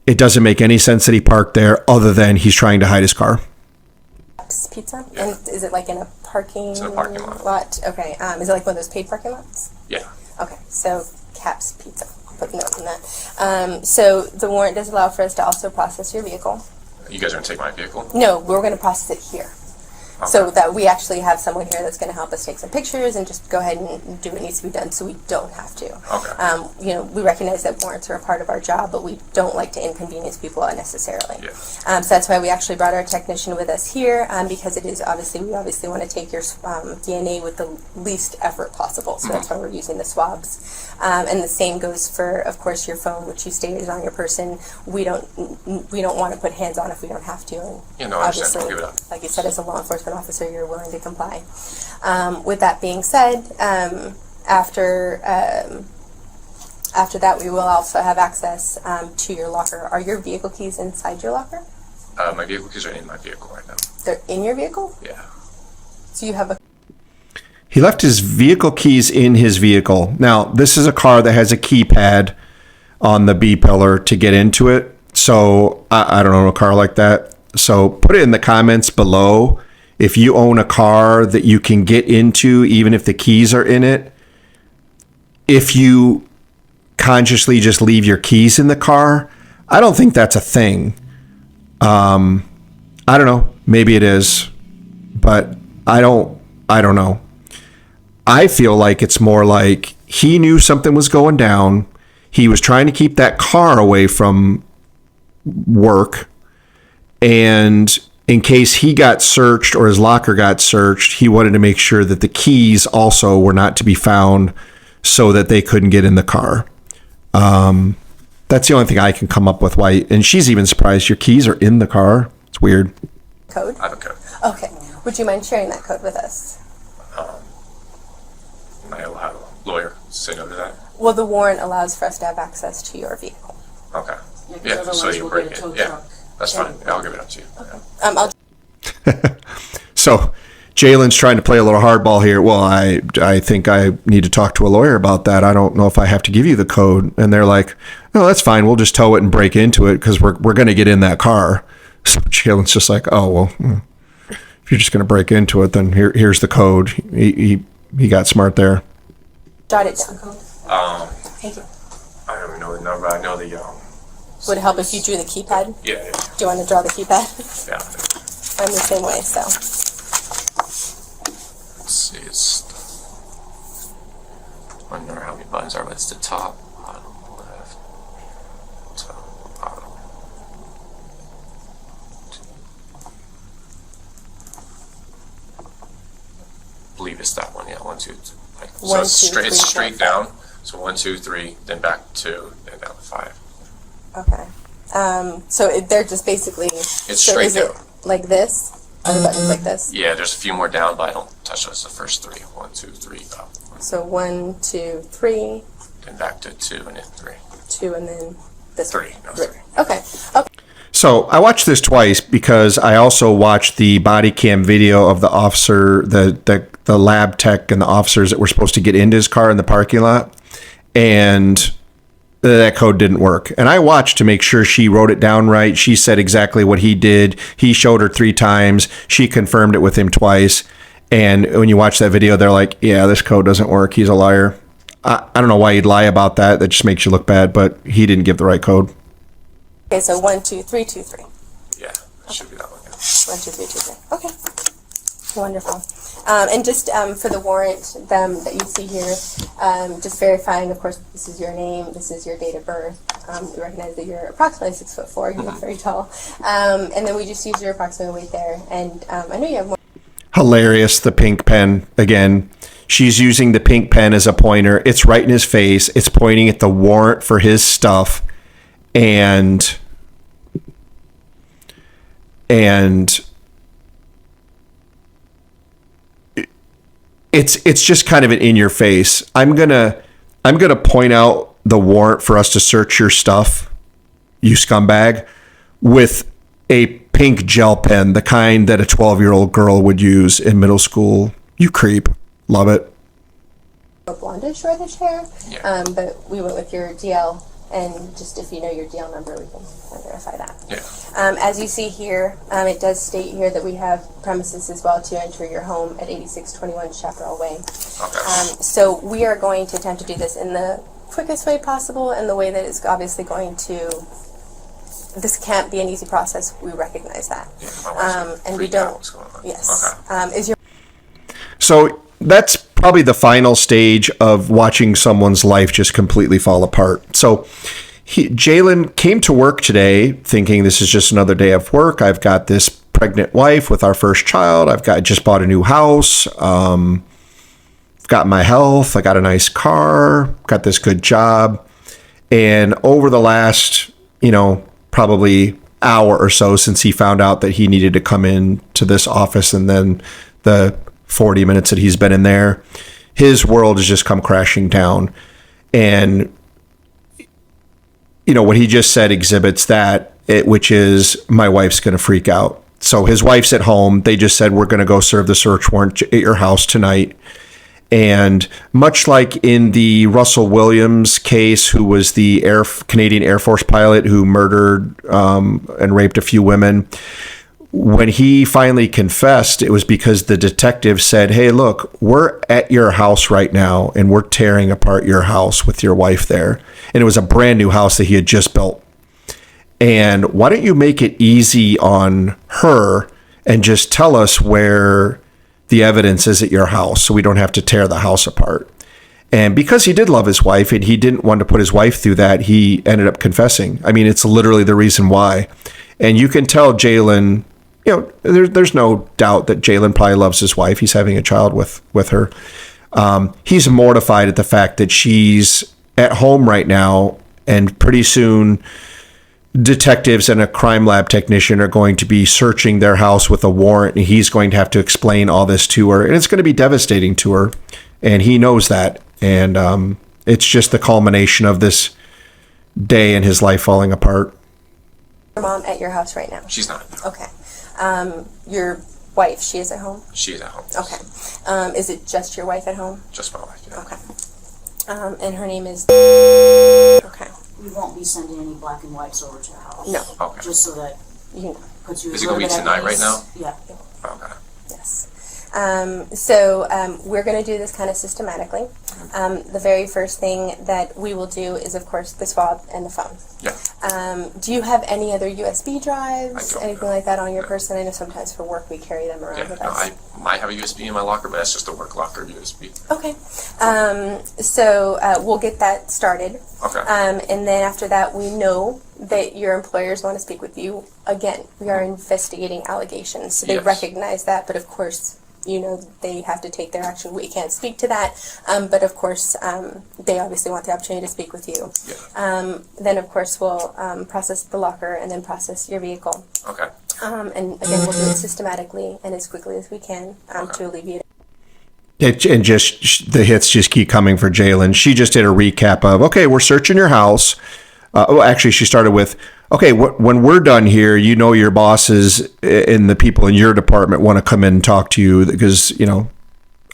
it doesn't make any sense that he parked there other than he's trying to hide his car. Pizza? Yeah. And is it like in a parking, It's in a parking lot. Okay. Is it like one of those paid parking lots? Yeah. Okay. So Cap's Pizza. I'll put a note on that. So the warrant does allow for us to also process your vehicle. You guys are going to take my vehicle? No, we're going to process it here. Okay. So that we actually have someone here that's going to help us take some pictures and just go ahead and do what needs to be done, so we don't have to. Okay. We recognize that warrants are a part of our job, but we don't like to inconvenience people unnecessarily. Yeah. So that's why we actually brought our technician with us here, because it is we obviously want to take your DNA with the least effort possible. So that's why we're using the swabs. And the same goes for, of course, your phone, which you stated is on your person. We don't want to put hands on if we don't have to. And Yeah, no, I understand. I'll give it up. like you said, as a law enforcement officer, you're willing to comply. With that being said, after that, we will also have access to your locker. Are your vehicle keys inside your locker? My vehicle keys are in my vehicle right now. They're in your vehicle? Yeah. So you have a... He left his vehicle keys in his vehicle. Now, this is a car that has a keypad on the B-pillar to get into it. So I don't know a car like that. So put it in the comments below if you own a car that you can get into, even if the keys are in it, if you consciously just leave your keys in the car, I don't think that's a thing. I don't know. Maybe it is, but I don't know. I feel like it's more like he knew something was going down. He was trying to keep that car away from work. And in case he got searched or his locker got searched, he wanted to make sure that the keys also were not to be found so that they couldn't get in the car. That's the only thing I can come up with why. And she's even surprised your keys are in the car. It's weird. Code? I have a code. Okay. Would you mind sharing that code with us? I'll have a lawyer say no to that. Well, the warrant allows for us to have access to your vehicle. Okay. Yeah, 'cause Yeah, so otherwise you we'll break get a it. tow Yeah, truck. that's fine. Yeah, I'll give it up to you. Okay. I'll So Jaylen's trying to play a little hardball here. Well, I think I need to talk to a lawyer about that. I don't know if I have to give you the code. And they're like, no, that's fine. We'll just tow it and break into it because we're going to get in that car. So Jaylen's just like, oh, well, if you're just going to break into it, then here's the code. He got smart there. jot it down. Thank you. I don't even know the number. I know the Would it help if you drew the keypad? yeah. Do you want to draw the keypad? Yeah. I'm the same way, so. Let's see. It's. I don't remember how many buttons are, but it's the top, bottom, left, top, bottom. I believe it's that one. Yeah, 1, 2, 3. Like, so One, it's two, straight. It's three, straight four, down. So 1, 2, 3, then back 2, then down to 5. Okay. So they're just basically. It's so straight is it down. like this? Are the buttons like this? Yeah, there's a few more down, but I don't touch those. The first 3. 1, 2, 3, up. So 1, 2, 3, Then back to 2, and then 3. 2, and then this one. 3. No, 3. 3. Okay. Okay. So I watched this twice because I also watched the body cam video of the officer, the lab tech and the officers that were supposed to get into his car in the parking lot. And that code didn't work. And I watched to make sure she wrote it down right. She said exactly what he did. He showed her 3 times. She confirmed it with him twice. And when you watch that video, they're like, yeah, this code doesn't work. He's a liar. I don't know why he'd lie about that. That just makes you look bad, but he didn't give the right code. Okay, so 1, 2, 3, 2, 3. Yeah, it should be that one. Yeah. 1, 2, 3, 2, 3. Okay. Wonderful. And just for the warrant that you see here, just verifying, of course, this is your name, this is your date of birth. We recognize that you're approximately 6'4", you look very tall. And then we just use your approximate weight there. And I know you have more. Hilarious, the pink pen again. She's using the pink pen as a pointer. It's right in his face. It's pointing at the warrant for his stuff. And it's just kind of an in your face. I'm gonna point out the warrant for us to search your stuff, you scumbag, with a pink gel pen, the kind that a 12-year-old girl would use in middle school. You creep. Love it. Blondish reddish hair, Yeah. but we went with your DL, and just if you know your DL number, we can verify that. Yeah. As you see here, it does state here that we have premises as well to enter your home at 8621 Chaparral Way. Okay. So we are going to attempt to do this in the quickest way possible, and the way that is obviously going to. This can't be an easy process. We recognize that, Yeah, my wife's and we freaked out. don't. What's going on? Yes. Okay. Is your So that's probably the final stage of watching someone's life just completely fall apart. So Jaylen came to work today thinking this is just another day of work. I've got this pregnant wife with our first child. Just bought a new house. Got my health. I got a nice car. Got this good job. And over the last, probably hour or so since he found out that he needed to come in to this office, and then the 40 minutes that he's been in there, his world has just come crashing down. And what he just said exhibits that, which is my wife's going to freak out. So his wife's at home. They just said, we're going to go serve the search warrant at your house tonight. And much like in the Russell Williams case, who was the Canadian Air Force pilot who murdered and raped a few women, when he finally confessed, it was because the detective said, hey, look, we're at your house right now and we're tearing apart your house with your wife there. And it was a brand new house that he had just built. And why don't you make it easy on her and just tell us where the evidence is at your house so we don't have to tear the house apart. And because he did love his wife and he didn't want to put his wife through that, he ended up confessing. I mean, it's literally the reason why. And you can tell Jaylen, there's no doubt that Jaylen probably loves his wife. He's having a child with her. He's mortified at the fact that she's at home right now, and pretty soon detectives and a crime lab technician are going to be searching their house with a warrant, and he's going to have to explain all this to her, and it's going to be devastating to her, and he knows that. And it's just the culmination of this day in his life falling apart. Your mom at your house right now? She's not. Okay. Your wife, she is at home? She is at home. Okay. Is it just your wife at home? Just my wife, yeah. Okay. And her name is... Okay. We won't be sending any black and whites over to the house. No. Okay. Just so that You puts you. Is it going to be tonight right now? Yeah. Okay. Yes. So we're going to do this kind of systematically. The very first thing that we will do is, of course, the swab and the phone. Yeah. Do you have any other USB drives, I don't, anything like that on your person? I know sometimes for work we carry them around Yeah, with no, us. I might have a USB in my locker, but that's just a work locker USB. Okay. So we'll get that started. Okay. And then after that, we know that your employers want to speak with you. Again, we are investigating allegations, so they Yes. recognize that, but of course, they have to take their action. We can't speak to that, but of course, they obviously want the opportunity to speak with you. Yeah. Then, of course, we'll process the locker and then process your vehicle. Okay. And again, we'll do it systematically and as quickly as we can to alleviate it. And just the hits just keep coming for Jaylen. She just did a recap of, okay, we're searching your house. Actually, she started with, okay, when we're done here, your bosses and the people in your department want to come in and talk to you because,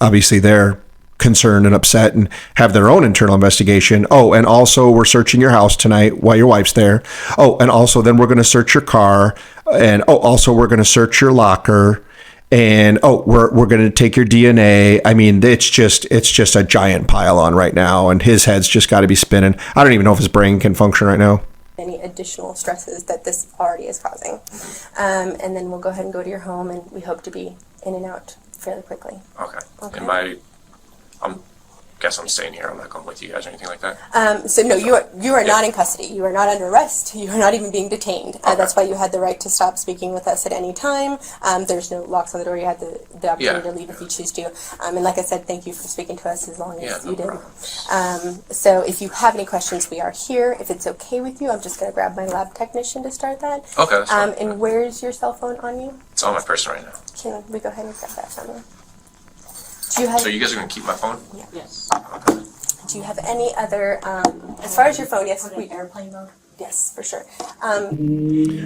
obviously they're concerned and upset and have their own internal investigation. Oh, and also we're searching your house tonight while your wife's there. Oh, and also then we're going to search your car. And also we're going to search your locker. And we're going to take your DNA. I mean, it's just a giant pile on right now, and his head's just got to be spinning. I don't even know if his brain can function right now. Any additional stresses that this already is causing. And then we'll go ahead and go to your home, and we hope to be in and out fairly quickly. Okay. Okay. And guess I'm staying here. I'm not going with you guys or anything like that. So no, you are not in custody. You are not under arrest. You are not even being detained. That's why you had the right to stop speaking with us at any time. There's no locks on the door. You had the opportunity to leave if you choose to. And like I said, thank you for speaking to us as long as you did. Problem. So if you have any questions, we are here. If it's okay with you, I'm just going to grab my lab technician to start that. Okay, that's fine. And where's your cell phone on you? It's on my person right now. Can we go ahead and grab that from you? Do you have? So you guys are going to keep my phone? Yes. Okay. Do you have any other? As far as your phone, yes, Put in airplane mode. yes, for sure.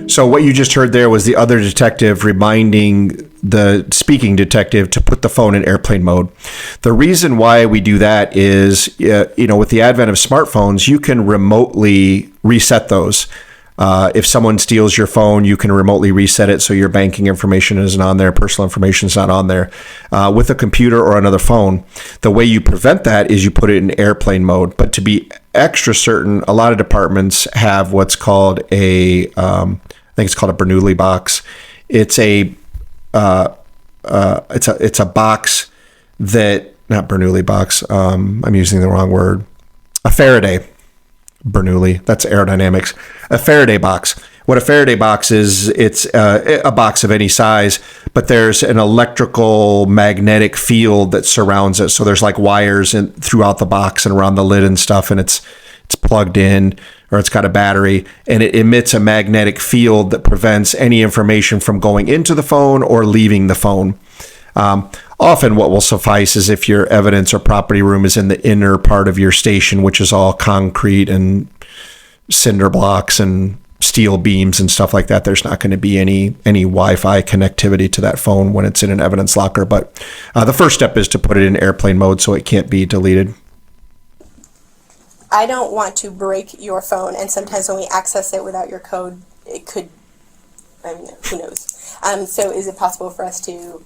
So what you just heard there was the other detective reminding the speaking detective to put the phone in airplane mode. The reason why we do that is, with the advent of smartphones, you can remotely reset those. If someone steals your phone, you can remotely reset it so your banking information isn't on there, personal information is not on there. With a computer or another phone, the way you prevent that is you put it in airplane mode. But to be extra certain, a lot of departments have what's called I think it's called a Bernoulli box. It's a box that, not Bernoulli box. I'm using the wrong word. A Faraday. Bernoulli, that's aerodynamics. A Faraday box. What a Faraday box is, it's a box of any size, but there's an electrical magnetic field that surrounds it. So there's like wires throughout the box and around the lid and stuff, and it's plugged in, or it's got a battery, and it emits a magnetic field that prevents any information from going into the phone or leaving the phone. Often what will suffice is if your evidence or property room is in the inner part of your station, which is all concrete and cinder blocks and steel beams and stuff like that. There's not going to be any Wi-Fi connectivity to that phone when it's in an evidence locker. But the first step is to put it in airplane mode so it can't be deleted. I don't want to break your phone, and sometimes when we access it without your code, it could I mean, who knows? So is it possible for us to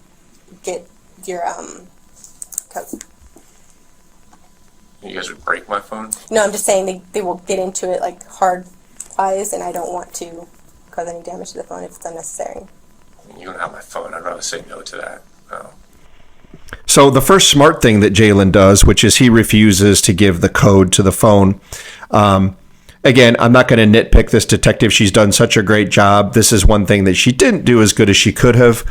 get your code? You guys would break my phone? No, I'm just saying they will get into it like hard-wise, and I don't want to cause any damage to the phone if it's unnecessary. You don't have my phone. I'd rather say no to that. No. So the first smart thing that Jaylen does, which is he refuses to give the code to the phone. Again, I'm not going to nitpick this detective. She's done such a great job. This is one thing that she didn't do as good as she could have.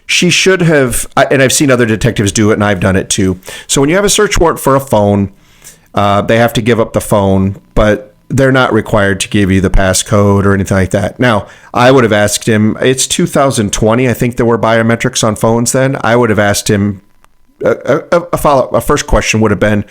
She should have, and I've seen other detectives do it, and I've done it too. So when you have a search warrant for a phone, they have to give up the phone, but they're not required to give you the passcode or anything like that. Now, I would have asked him, it's 2020, I think there were biometrics on phones then. I would have asked him, a first question would have been,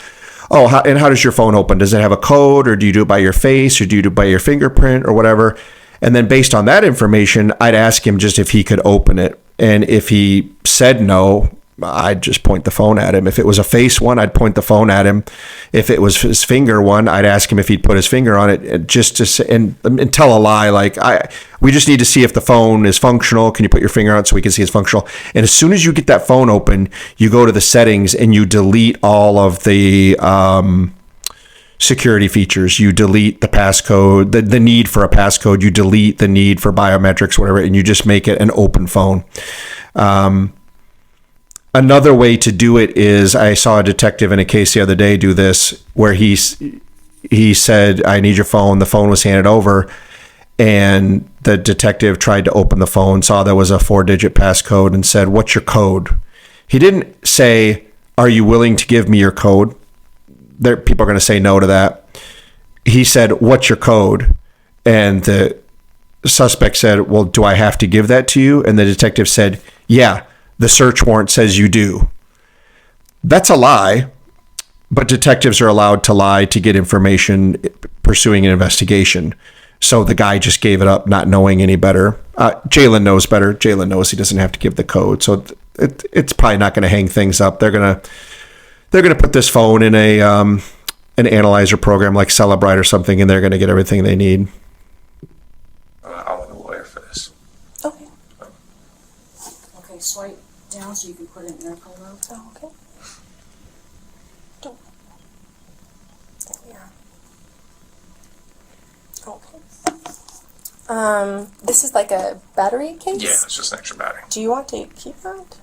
oh, how does your phone open? Does it have a code, or do you do it by your face, or do you do it by your fingerprint, or whatever? And then based on that information, I'd ask him just if he could open it. And if he said no, I'd just point the phone at him. If it was a face one, I'd point the phone at him. If it was his finger one, I'd ask him if he'd put his finger on it, just to say, and tell a lie. Like, we just need to see if the phone is functional. Can you put your finger on it so we can see it's functional? And as soon as you get that phone open, you go to the settings and you delete all of the security features. You delete the passcode, the need for a passcode. You delete the need for biometrics, whatever, and you just make it an open phone. Another way to do it is, I saw a detective in a case the other day do this, where he said, I need your phone. The phone was handed over, and the detective tried to open the phone, saw there was a 4-digit passcode, and said, what's your code? He didn't say, are you willing to give me your code? People are going to say no to that. He said, what's your code? And the suspect said, well, do I have to give that to you? And the detective said, yeah, the search warrant says you do. That's a lie, but detectives are allowed to lie to get information pursuing an investigation. So the guy just gave it up, not knowing any better. Jaylen knows better. Jaylen knows he doesn't have to give the code. So it's probably not going to hang things up. They're going to put this phone in an analyzer program like Celebrite or something, and they're going to get everything they need. I want a lawyer for this. Okay. Okay, swipe down so you can put in miracle mode. Oh, okay. There we are. Okay. This is like a battery case? Yeah, it's just an extra battery. Do you want to keep that?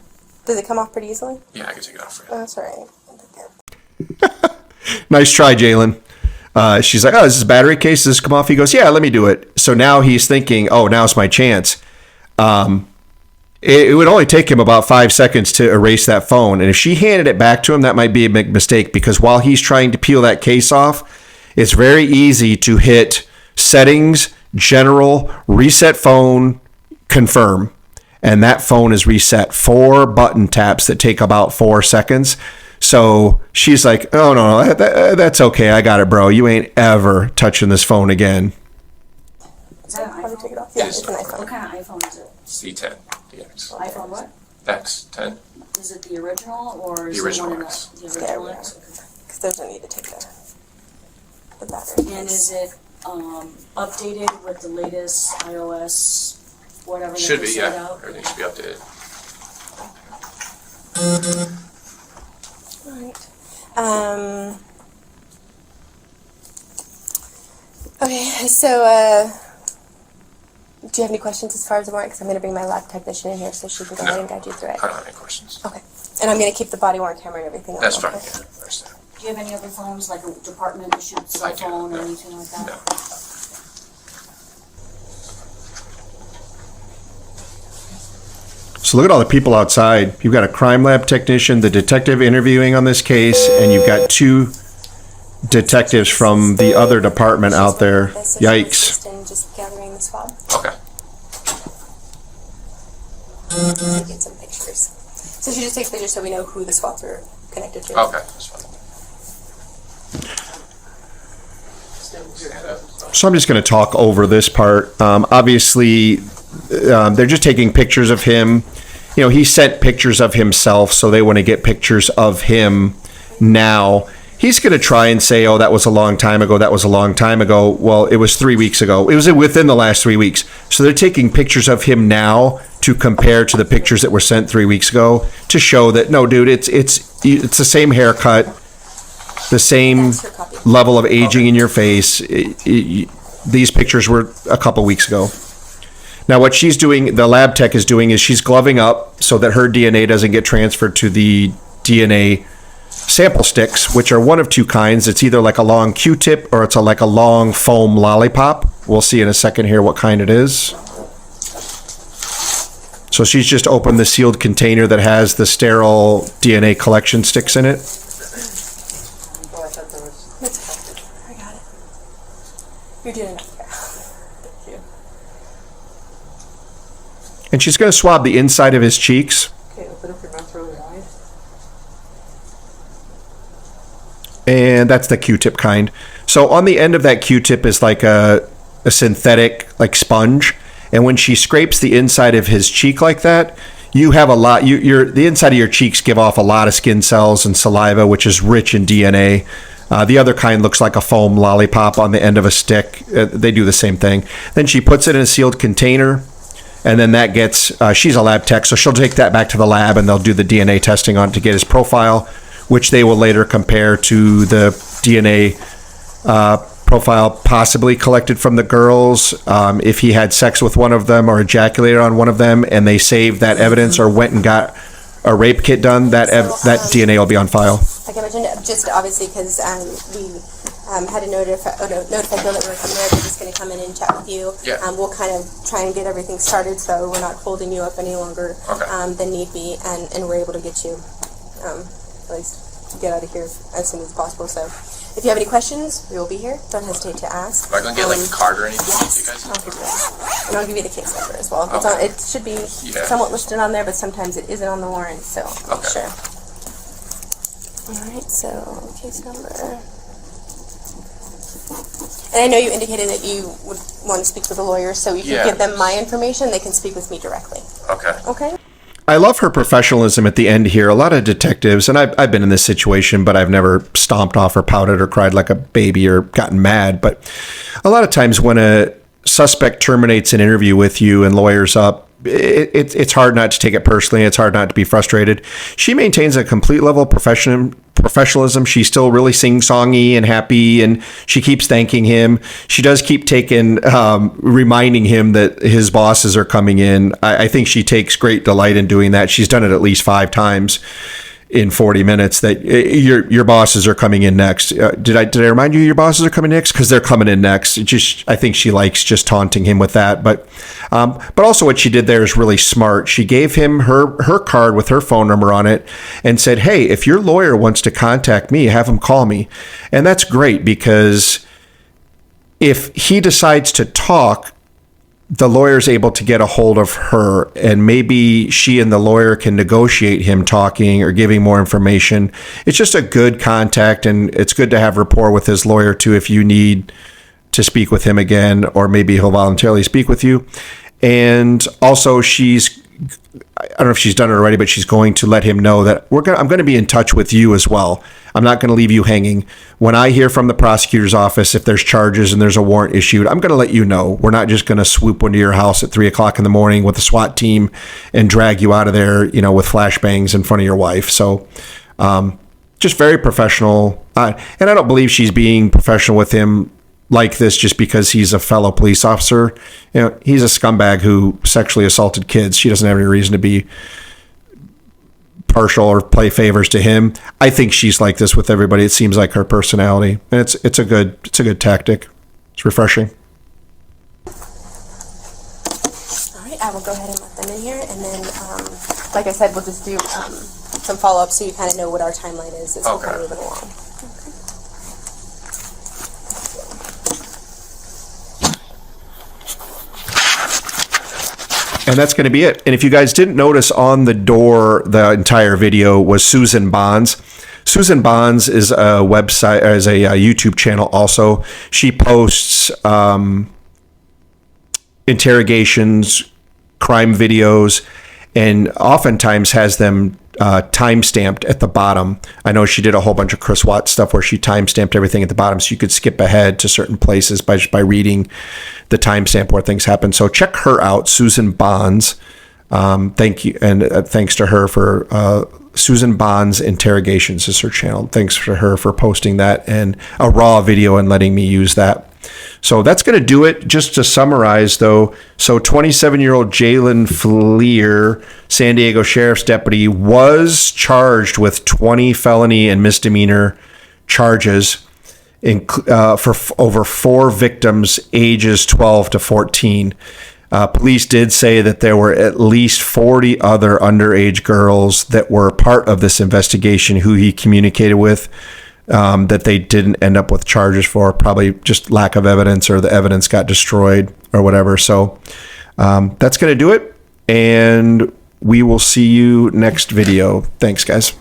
Does it come off pretty easily? Yeah, I can take it off for you. Oh, that's all right. Nice try, Jaylen. She's like, oh, this is a battery case. Does this come off? He goes, yeah, let me do it. So now he's thinking, oh, now's my chance. It would only take him about 5 seconds to erase that phone. And if she handed it back to him, that might be a big mistake, because while he's trying to peel that case off, it's very easy to hit settings, general, reset phone, confirm. And that phone is reset. 4 button taps that take about 4 seconds. So she's like, oh, no, that's okay. I got it, bro. You ain't ever touching this phone again. Is that an Probably take it iPhone? off. Yeah, Yes. it's an iPhone. What kind of iPhone is it? C10 DX. iPhone what? X10. Is it the original or is The original it one in X. the There original we are. X? Because there's no need to take the battery. And is it updated with the latest iOS, whatever they Should be, sent yeah. out? Everything should be updated. Alright. Okay, so, do you have any questions as far as the warrant? Because I'm going to bring my lab technician in here so she can go ahead and guide you through it. I don't have any questions. Okay. And I'm going to keep the body worn camera and everything on. That's fine, okay? yeah, I understand. Do you have any other phones, like a department issued cell I do, phone or no. anything like that? No. So look at all the people outside. You've got a crime lab technician, the detective interviewing on this case, and you've got 2 detectives from the other department out there. Yikes. Just gathering the swab. Okay. So get some pictures. So she just takes pictures so we know who the swabs are connected to. Okay, that's fine. Stand up. So I'm just going to talk over this part. Obviously, they're just taking pictures of him. He sent pictures of himself, so they want to get pictures of him now. he's going to try and say, oh, that was a long time ago. That was a long time ago. Well, it was 3 weeks ago. It was within the last 3 weeks. So they're taking pictures of him now to compare to the pictures that were sent 3 weeks ago to show that, no, dude, it's the same haircut, the same level of aging in your face. These pictures were a couple weeks ago. Now, what she's doing, the lab tech is doing, is she's gloving up so that her DNA doesn't get transferred to the DNA sample sticks, which are one of two kinds. It's either like a long Q-tip or it's like a long foam lollipop. We'll see in a second here what kind it is. So she's just opened the sealed container that has the sterile DNA collection sticks in it. I got it. You're doing enough. Thank you. And she's going to swab the inside of his cheeks. Okay, open up your mouth really wide. And that's the Q-tip kind. So on the end of that Q-tip is like a synthetic like sponge. And when she scrapes the inside of his cheek like that, you have a lot. The inside of your cheeks give off a lot of skin cells and saliva, which is rich in DNA. The other kind looks like a foam lollipop on the end of a stick. They do the same thing. Then she puts it in a sealed container. And then that gets, she's a lab tech, so she'll take that back to the lab and they'll do the DNA testing on it to get his profile, which they will later compare to the DNA profile possibly collected from the girls. If he had sex with one of them or ejaculated on one of them and they saved that evidence or went and got a rape kit done, that DNA will be on file. Like I mentioned, just obviously because we had to notify Bill that we were coming there. They're just going to come in and chat with you. Yeah. We'll kind of try and get everything started so we're not holding you up any longer than need be, and we're able to get you at least get out of here as soon as possible. So if you have any questions, we will be here. Don't hesitate to ask. Am I going to get like a card or anything? Yes. You guys? I'll give you that. And I'll give you the case number as well. It's Okay. it should be somewhat listed on there, but sometimes it isn't on the warrant, so make sure. All right, so case number. And I know you indicated that you would want to speak with a lawyer, so you can give them my information. They can speak with me directly. Okay. Okay? I love her professionalism at the end here. A lot of detectives, and I've been in this situation, but I've never stomped off or pouted or cried like a baby or gotten mad. But a lot of times when a suspect terminates an interview with you and lawyers up, it's hard not to take it personally. It's hard not to be frustrated. She maintains a complete level of professionalism. She's still really sing-songy and happy, and she keeps thanking him. She does keep reminding him that his bosses are coming in. I think she takes great delight in doing that. She's done it at least 5 times in 40 minutes that your bosses are coming in next. Did I remind you your bosses are coming next? Because they're coming in next. I think she likes just taunting him with that. But also what she did there is really smart. She gave him her card with her phone number on it and said, hey, if your lawyer wants to contact me, have him call me. And that's great because if he decides to talk, the lawyer's able to get a hold of her, and maybe she and the lawyer can negotiate him talking or giving more information. It's just a good contact, and it's good to have rapport with his lawyer too if you need to speak with him again, or maybe he'll voluntarily speak with you. And also I don't know if she's done it already, but she's going to let him know that I'm going to be in touch with you as well. I'm not going to leave you hanging. When I hear from the prosecutor's office, if there's charges and there's a warrant issued, I'm going to let you know. We're not just going to swoop into your house at 3:00 in the morning with a SWAT team and drag you out of there, with flashbangs in front of your wife. So, just very professional. And I don't believe she's being professional with him like this just because he's a fellow police officer. He's a scumbag who sexually assaulted kids. She doesn't have any reason to be partial or play favors to him. I think she's like this with everybody. It seems like her personality, and it's a good tactic. It's refreshing. All right, I will go ahead and let them in here, and then, like I said, we'll just do some follow-up so you kind of know what our timeline is as we're kind of moving along. And that's going to be it. And if you guys didn't notice, on the door, the entire video was Susan Bonds. Susan Bonds is a website, as a YouTube channel also. She posts interrogations, crime videos, and oftentimes has them time-stamped at the bottom. I know she did a whole bunch of Chris Watts stuff where she time-stamped everything at the bottom, so you could skip ahead to certain places by reading the timestamp where things happen. So check her out, Susan Bonds. Thank you, and thanks to her for Susan Bonds Interrogations is her channel. Thanks to her for posting that and a raw video and letting me use that. So that's going to do it. Just to summarize, though, so 27-year-old Jaylen Fleer, San Diego Sheriff's Deputy, was charged with 20 felony and misdemeanor charges for over 4 victims, ages 12 to 14. Police did say that there were at least 40 other underage girls that were part of this investigation who he communicated with, that they didn't end up with charges for, probably just lack of evidence or the evidence got destroyed or whatever. So that's going to do it. And we will see you next video. Thanks, guys.